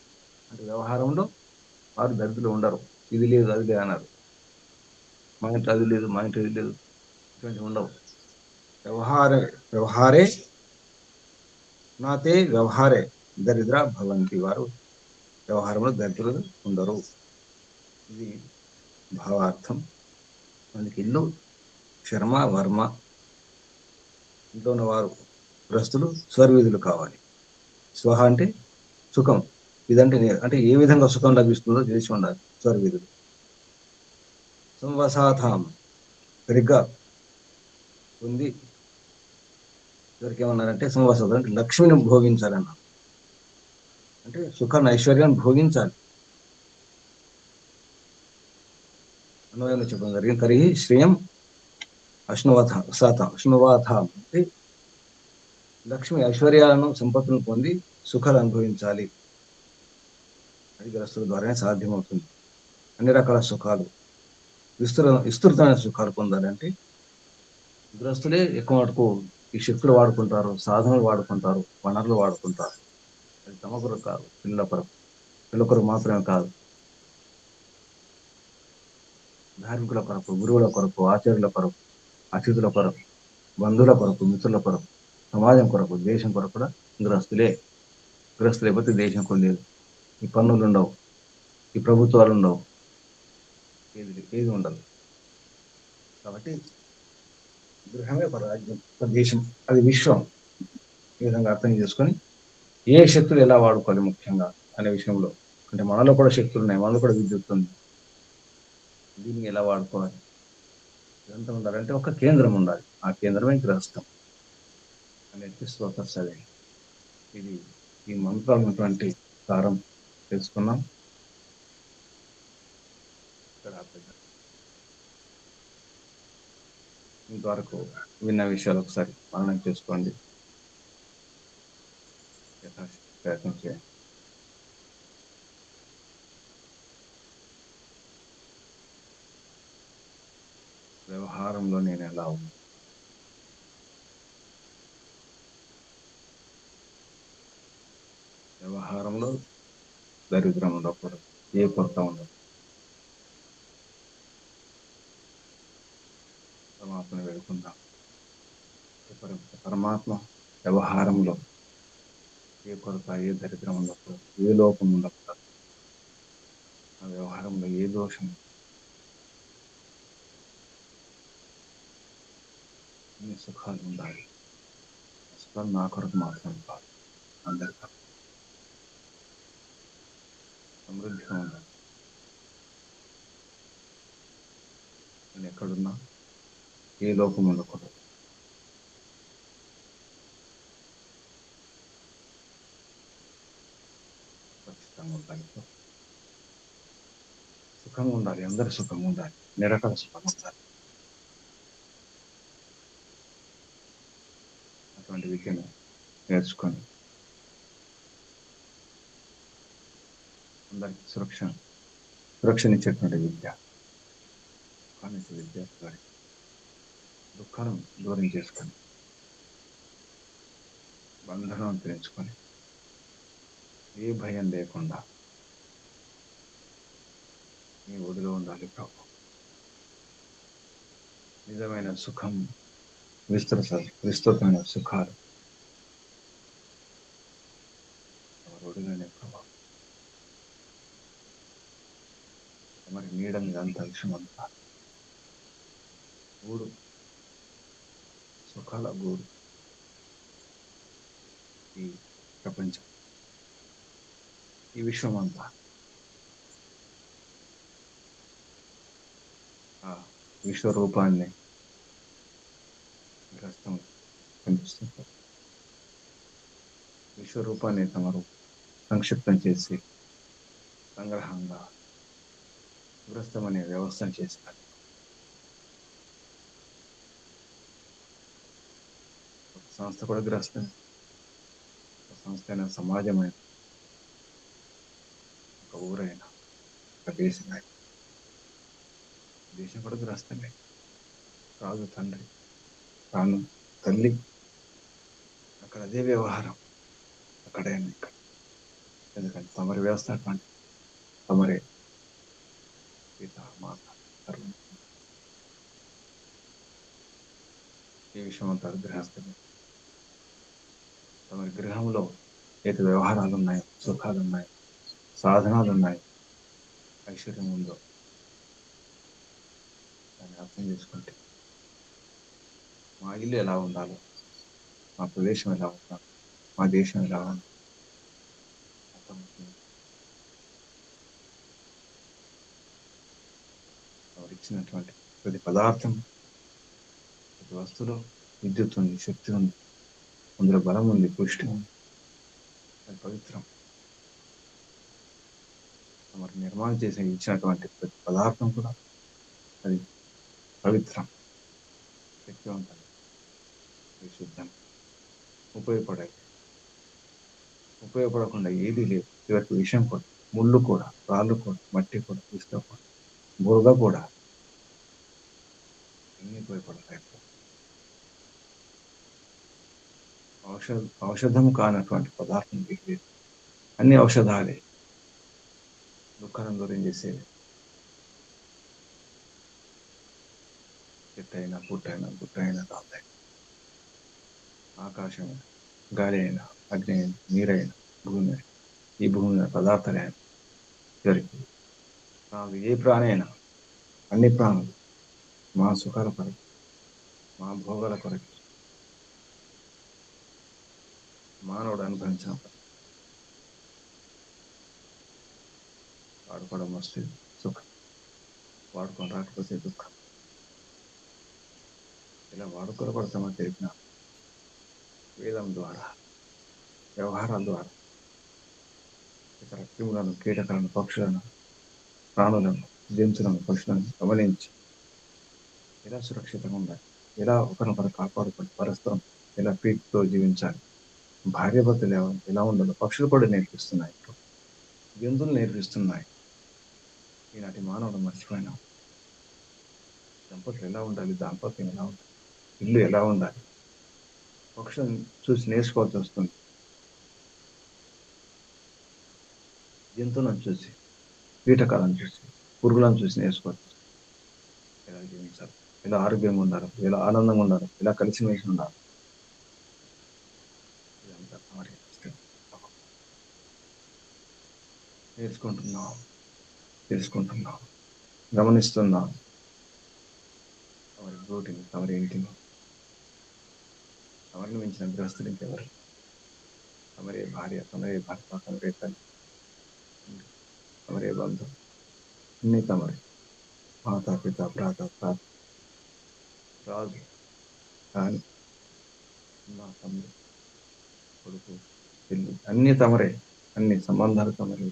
అంటే వ్యవహారంలో వారు దరిద్రులు ఉండరు. ఇది లేదు అది లేదు అన్నారు, మా ఇంట్లో అది లేదు మా ఇంట్లో ఇది లేదు, ఇటువంటి ఉండవు. వ్యవహారే వ్యవహారే నాతే వ్యవహారే దరిద్ర భవంతి, వారు వ్యవహారంలో దరిద్రులు ఉండరు. ఇది భావార్థం. అందుకే ఇల్లు శర్మ వర్మ ఇంట్లో ఉన్న వారు గ్రస్తులు స్వర్వీధులు కావాలి. స్వహ అంటే సుఖం, ఇదంటే అంటే ఏ విధంగా సుఖం లభిస్తుందో తెలిసి ఉండాలి. స్వర్వీధులు సంవసాథాం సరిగ్గా ఉంది. ఇద్దరికి ఏమన్నారంటే సంవసాథం అంటే లక్ష్మిని భోగించాలన్నారు. అంటే సుఖాన్ని ఐశ్వర్యాన్ని భోగించాలి. అన్వయంలో చెప్పడం జరిగింది. కరిగి శ్రేయం అశ్నువాథ అంటే లక్ష్మి ఐశ్వర్యాలను సంపత్తులను పొంది సుఖాలు అనుభవించాలి. అది గ్రస్తుల ద్వారానే సాధ్యమవుతుంది. అన్ని రకాల సుఖాలు, విస్తృతమైన సుఖాలు పొందాలంటే గృహస్థులే ఎక్కువ మటుకు ఈ శక్తులు వాడుకుంటారు, సాధనలు వాడుకుంటారు, వనరులు వాడుకుంటారు. అది తమ కొరకు కాదు, పిల్లల కొరకు. పిల్లల కొరకు మాత్రమే కాదు, ధార్మికుల కొరకు, గురువుల కొరకు, ఆచార్యుల కొరకు, అతిథుల కొరకు, బంధువుల కొరకు, మిత్రుల కొరకు, సమాజం కొరకు, దేశం కొరకు కూడా గృహస్థులే. గృహస్థులు లేకపోతే దేశం కూడా లేదు. ఈ పన్నులు ఉండవు, ఈ ప్రభుత్వాలు ఉండవు, ఏది ఉండదు. కాబట్టి గృహమే ఒక రాజ్యం, ఒక దేశం, అది విశ్వం. ఈ విధంగా అర్థం చేసుకొని ఏ శక్తులు ఎలా వాడుకోవాలి ముఖ్యంగా అనే విషయంలో, అంటే మనలో కూడా శక్తులు ఉన్నాయి, మనలో కూడా విద్యుత్ ఉంది, దీన్ని ఎలా వాడుకోవాలి ఇదంతా ఉండాలంటే ఒక కేంద్రం ఉండాలి. ఆ కేంద్రమే గృహస్థం అనేది స్తోత్ర. ఇది ఈ మంత్రాలు ఉన్నటువంటి సారం తెలుసుకున్నాం. ఇంతవరకు విన్న విషయాలు ఒకసారి మననం చేసుకోండి, ప్రయత్నం చేయండి. వ్యవహారంలో నేను ఎలా ఉన్నా, వ్యవహారంలో దరిద్రం ఉండకూడదు, ఏ కొరత ఉండదు. పరమాత్మని వేడుకుందాం. పరమాత్మ వ్యవహారంలో ఏ కొరత, ఏ దరిద్రం ఉండకూడదు, ఏ లోపం ఉండకూడదు. ఆ వ్యవహారంలో ఏ దోషం, అన్ని సుఖాలు ఉండాలి. సుఖాలు నా కొరకు మాత్రం కాదు, అందరికీ సమృద్ధిగా ఉండాలి. నేను ఎక్కడున్నా ఏ లోపం ఉండకూడదు. ఖచ్చితంగా ఉండాలి, సుఖంగా ఉండాలి, అందరు సుఖంగా ఉండాలి, నిరకల సుఖంగా ఉండాలి. అటువంటి విద్యను నేర్చుకొని అందరికి సురక్షనిచ్చేటువంటి విద్య, కానిచ్చే విద్య, దుఃఖాలను దూరం చేసుకొని, బంధనం తెలుసుకొని, ఏ భయం లేకుండా నీ ఒడిలో ఉండాలి ప్రభు. నిజమైన సుఖం, విస్తృతమైన సుఖాలు ఒడిలోనే ప్రభు. మరి నీడ మీద అంత విషమంతా గూడు, సుఖాల గూడు ఈ ప్రపంచం, ఈ విశ్వం అంతా. ఆ విశ్వరూపాన్ని గ్రస్తం కనిపిస్తుంది. విశ్వరూపాన్ని తమరు సంక్షిప్తం చేసి సంగ్రహంగా గ్రస్తం అనే వ్యవస్థను చేస్తారు. ఒక సంస్థ కూడా గ్రస్తం, ఒక సంస్థ అయినా, సమాజమైన, ఒక ఊరైనా అక్కడ దేశం దేశం కూడా గ్రస్తమే. రాజు తండ్రి, తాను తల్లి, అక్కడ అదే వ్యవహారం, అక్కడే ఇక్కడ. ఎందుకంటే తమరి వ్యవస్థ అటువంటి, తమరే పిత మాత సర్వం. ఈ విషయం అంతా గృహస్థమే. తమరి గృహంలో ఏది వ్యవహారాలు ఉన్నాయో, సుఖాలు ఉన్నాయి, సాధనాలు ఉన్నాయి, ఐశ్వర్యం ఉందో దాన్ని అర్థం చేసుకుంటే మా ఇల్లు ఎలా ఉండాలో, మా ప్రదేశం ఎలా ఉండాలో, మా దేశం ఎలా ఉండాలో అర్థమవుతుంది. వారు ఇచ్చినటువంటి ప్రతి పదార్థం, ప్రతి వస్తువులో విద్యుత్ ఉంది, శక్తి ఉంది, అందులో బలం ఉంది, పుష్టి ఉంది, అది పవిత్రం. మరి నిర్మాణం చేసి ఇచ్చినటువంటి ప్రతి పదార్థం కూడా అది పవిత్రం, శక్తివంతం, విశుద్ధం, ఉపయోగపడకుండా ఏదీ లేదు. చివరికి విషయం కూడా, ముళ్ళు కూడా, రాళ్ళు కూడా, మట్టి కూడా, ఇసుక కూడా, బురద కూడా అన్ని ఉపయోగపడతాయి. ఔషధం కానటువంటి పదార్థం లేదు. అన్ని ఔషధాలే. దుఃఖాలను దూరం చేసేది చెట్టైనా, పుట్టైనా, గుట్టైనా, రాళ్ళైనా, ఆకాశమైనా, గాలి అయినా, అగ్ని అయినా, నీరైనా, భూమి అయినా, ఈ భూమి మీద పదార్థాలైనా, చివరికి నాకు ఏ ప్రాణి అయినా, అన్ని ప్రాణులు మా సుఖాల కొరకు, మా భోగాల కొరకు మానవుడు అనుభవించిన వాడుకోవడం వస్తే సుఖం, వాడుకొని రాకపోతే దుఃఖం. ఇలా వాడుకోబడతామని తెలిపిన వేదం ద్వారా, వ్యవహారాల ద్వారా ఇతర క్రిములను, కీటకాలను, పక్షులను, ప్రాణులను, జంతువులను, పశువులను గమనించి ఎలా సురక్షితంగా ఉండాలి, ఎలా ఒకరినొకరు కాపాడుకొని పరస్పరం ఎలా ప్రీతితో జీవించాలి, భార్యాభర్తలు ఎలా ఉండాలో పక్షులు కూడా నేర్పిస్తున్నాయి, జంతువులు నేర్పిస్తున్నాయి. ఈనాటి మానవుడు మర్చిపోయినా దంపతులు ఎలా ఉండాలి, దాంపత్యం ఎలా ఉండాలి, ఇల్లు ఎలా ఉండాలి, పక్షులను చూసి నేర్చుకోవాల్సి వస్తుంది. జంతువులను చూసి, కీటకాలను చూసి, పురుగులను చూసి నేర్చుకోవాల్సి వస్తుంది. ఎలా జీవించాలి, ఎలా ఆరోగ్యంగా ఉండాలి, ఎలా ఆనందంగా ఉండాలి, ఎలా కలిసిమెలిసి ఉండాలి, ఇదంతా మరి నేర్చుకుంటున్నాం, తెలుసుకుంటున్నాం, గమనిస్తున్నాం. తమరి గోటిని, తమరి ఇంటిని, తమరిని మించిన గృహస్థులు ఇంకెవరు? తమరే భార్య, తమరే భర్త, తమరే తల్లి, తమరే బంధు, అన్ని తమరే. మాతా, పిత, భ్రాత, తాత, రాజు, రాణి, అన్న, తమ్ముడు, కొడుకు, పెళ్ళి, అన్ని తమరే. అన్ని సంబంధాలు తమరే.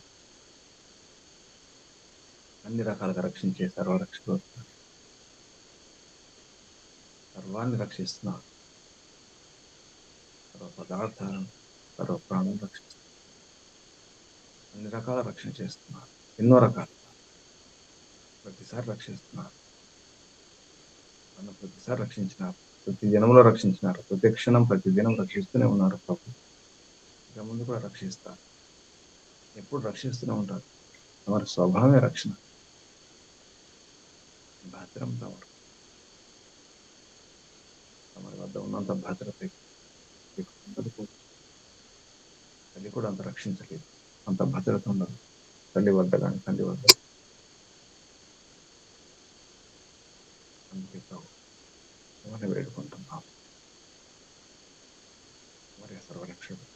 అన్ని రకాలుగా రక్షించే సర్వరక్షకుడు, సర్వాన్ని రక్షిస్తున్నారు. సర్వ పదార్థాలను, సర్వ ప్రాణం రక్షిస్తున్నారు. అన్ని రకాల రక్షణ చేస్తున్నారు, ఎన్నో రకాలుగా ప్రతిసారి రక్షిస్తున్నారు. నన్ను ప్రతిసారి రక్షించినారు, ప్రతి జనంలో రక్షించినారు, ప్రతి క్షణం, ప్రతి దినం రక్షిస్తూనే ఉన్నారు ప్రభు. ఇక ముందు కూడా రక్షిస్తారు, ఎప్పుడు రక్షిస్తూనే ఉంటారు. తమరి స్వభావమే రక్షణ. భద్రం తమరు, తమరి వద్ద ఉన్నంత భద్రత ఉండదు. తల్లి కూడా అంత రక్షించలేదు, అంత భద్రత ఉండదు తల్లి వద్ద కానీ, తండ్రి వద్ద. అందుకే తమని వేడుకుంటున్నాం, తమరి సర్వరక్షకుడు.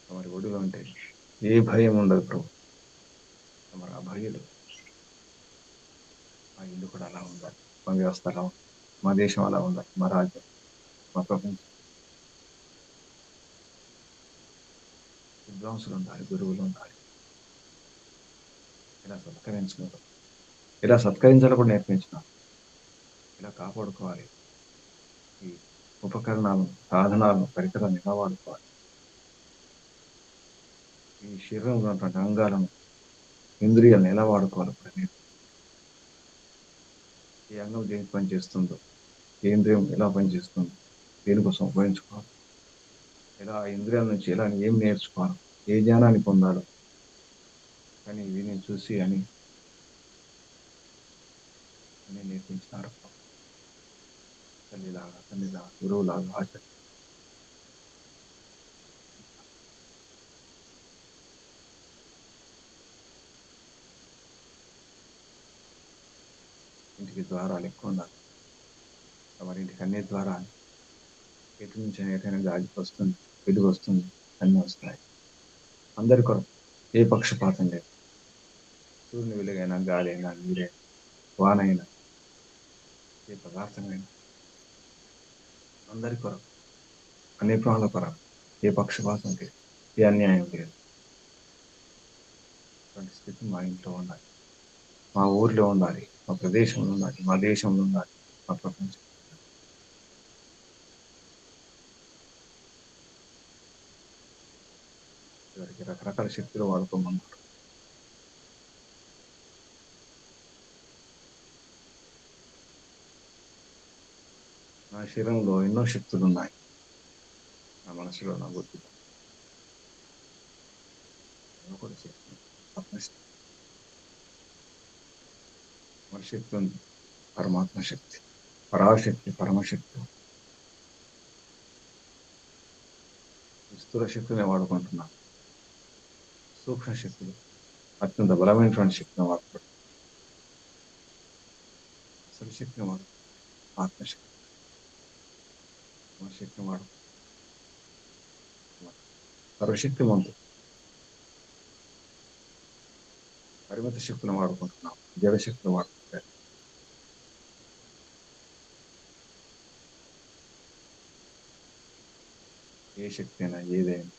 తమరి ఒడిలో ఉంటే ఏ భయం ఉండదు ప్రభు. తమరు అభయులు. మా ఇల్లు కూడా అలా ఉండాలి, మా వ్యవస్థ అలా ఉండాలి, మా దేశం అలా ఉండాలి, మా రాజ్యం, మా ప్రపంచం. విద్వాంసులు ఉండాలి, గురువులు ఉండాలి. ఇలా సత్కరించుకోవాలి, ఇలా సత్కరించాలి కూడా నేర్పించినాం. ఇలా కాపాడుకోవాలి, ఈ ఉపకరణాలను, సాధనాలను, పరికరాలను ఎలా వాడుకోవాలి. ఈ శరీరంలో ఉన్నటువంటి అంగాలను, ఇంద్రియాలను ఎలా వాడుకోవాలి కూడా ఏ అంగం దేనికి పనిచేస్తుందో, ఏ ఇంద్రియం ఎలా పనిచేస్తుందో, దేనికోసం ఉపయోగించుకోవాలి, ఎలా ఆ ఇంద్రియాల నుంచి ఎలా ఏం నేర్చుకోవాలి, ఏ జ్ఞానాన్ని పొందాలో కానీ విని చూసి అని నేర్పించినారు. తల్లిలాగా, తండ్రిలాగా, గురువులాగా, ఆచార్య. ఇంటికి ద్వారాలు ఎక్కువ ఉండాలి. మరి ఇంటికి అన్ని ద్వారాలు, ఎటు నుంచి ఎటైనా గాలి వస్తుంది, వెలుగు వస్తుంది, అన్నీ వస్తాయి. అందరి కొరకు ఏ పక్షపాతం లేదు. సూర్యుని వెలుగైనా, గాలి అయినా, నీరైనా, వానైనా, ఏ పదార్థమైనా అందరి కొరకు, అన్ని ప్రాణుల కొరకు, ఏ పక్షపాతం లేదు, ఏ అన్యాయం లేదు. అటువంటి స్థితి మా ఇంట్లో ఉండాలి, మా ఊర్లో ఉండాలి, మా ప్రదేశంలో ఉండాలి, మా దేశంలో ఉండాలి, మా ప్రపంచం. ఇవరికి రకరకాల శక్తులు వాడుకోమన్నారు. నా శరీరంలో ఎన్నో శక్తులు ఉన్నాయి. నా మనసులో, నా బుద్ధిలో కూడా శక్తి, ఆత్మశక్తి, శక్తి ఉంది. పరమాత్మ శక్తి, పరాశక్తి, పరమశక్తి. స్థూల శక్తిని వాడుకుంటున్నాను. సూక్ష్మ శక్తులు, అత్యంత బలమైనటువంటి శక్తిని వాడుకుంటున్నాను. అసలు శక్తిని వాడు, ఆత్మశక్తి, శక్తిని వాడు, సర్వశక్తి మంతు పరిమిత శక్తులను వాడుకుంటున్నాం. జడశక్తిని వాడుకుంటారు. ఏ శక్తి అయినా, ఏదైనా,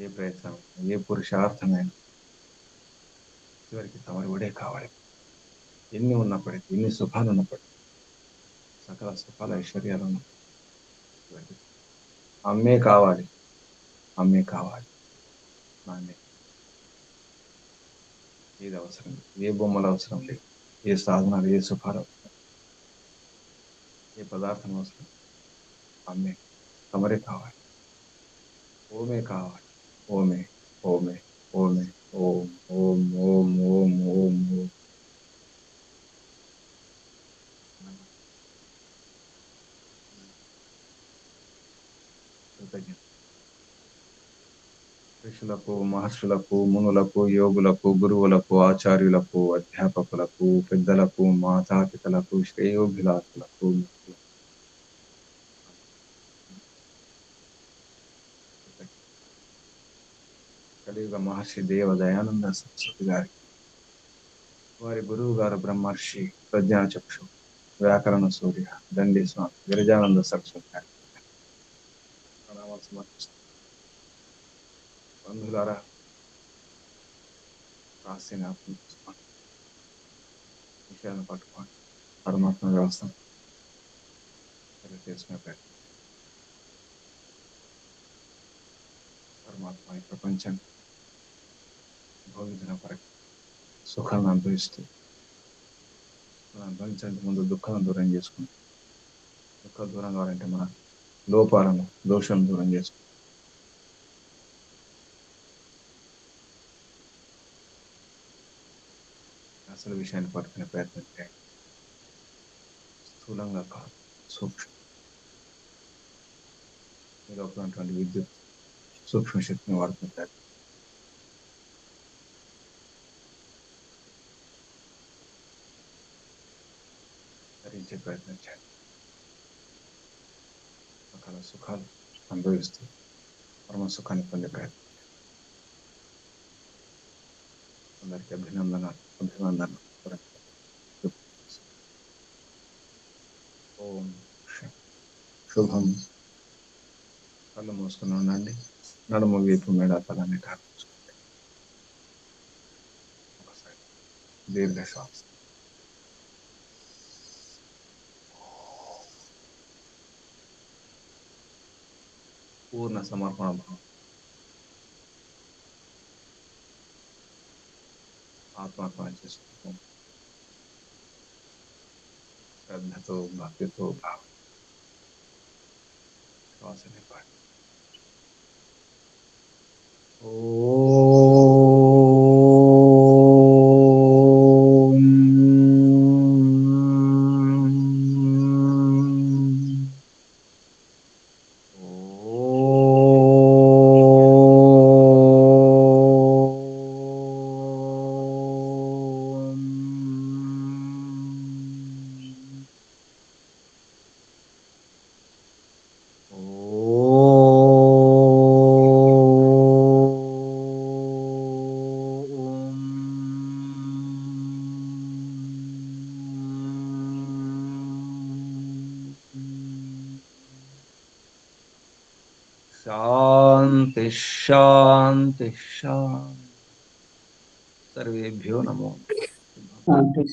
ఏ ప్రయత్నం, ఏ పురుషార్థమైనా చివరికి తమరి ఒడే కావాలి. ఎన్ని ఉన్నప్పటికీ, ఎన్ని సుఖాలు ఉన్నప్పటికీ, సకల సుఖాల ఐశ్వర్యాలు ఉన్నప్పటికీ అమ్మే కావాలి, అమ్మే కావాలి. నాన్నే ఏది అవసరం లేదు, ఏ బొమ్మలు అవసరం లేదు, ఏ సాధనాలు, ఏ సుఖాలు అవసరం, ఏ పదార్థం అవసరం, అమ్మే తమరే కావాలి. ఓమే కావాలి. ఓమే, ఓమే, ఓమే, ఓం, ఓం, ఓం, ఓం, ఓం, ఓం. కృతజ్ఞత. ఋషులకు, మహర్షులకు, మునులకు, యోగులకు, గురువులకు, ఆచార్యులకు, అధ్యాపకులకు, పెద్దలకు, మాతాపితలకు, శ్రేయోభిలాషులకు, కలియుగ మహర్షి దేవ దయానంద సరస్వతి గారికి, వారి గురువు గారు బ్రహ్మర్షి ప్రజ్ఞాచక్షు వ్యాకరణ సూర్య దండి స్వామి గిరిజానంద సరస్వతి గారికి ప్రణామాలు సమర్పిస్తాను. బంధువులారా, రాసిన విషయాలను పట్టుకోండి. పరమాత్మ వ్యవస్థ చేసుకునే ప్రయత్నం. పరమాత్మ ఈ ప్రపంచాన్ని భోగించిన కొరకు సుఖాలను అనుభవిస్తూ, అనుభవించడానికి ముందు దుఃఖాలను దూరం చేసుకుంటాం. దుఃఖం దూరం కావాలంటే మన లోపాలను, దోషాలను దూరం చేసుకుంటాం. అసలు విషయాన్ని పట్టుకునే ప్రయత్నం చేయండి. స్థూలంగా కాదు, సూక్ష్మ మీలో ఉన్నటువంటి విద్యుత్ సూక్ష్మ శక్తిని వాడుకుంటారు. ధరించే ప్రయత్నం చేయండి. రకాల సుఖాలు అనుభవిస్తూ పరమ సుఖాన్ని పొందే ప్రయత్నం. అందరికీ అభినందనాలు, అభినందనలు. ఓం శుభం. కళ్ళు మూసుకుని ఉండండి. నడుము, వీపు, మెడ, తలని చూసుకోండి. ఒకసారి దీర్ఘ శ్వాస. పూర్ణ సమర్పణ భావం. ఆత్మార్పణ చేసుకుంటాం. శ్రద్ధతో, భక్తితో శ్వాసని పాటి. शांति शांति शांति. सर्वेभ्यो नमो. शांति।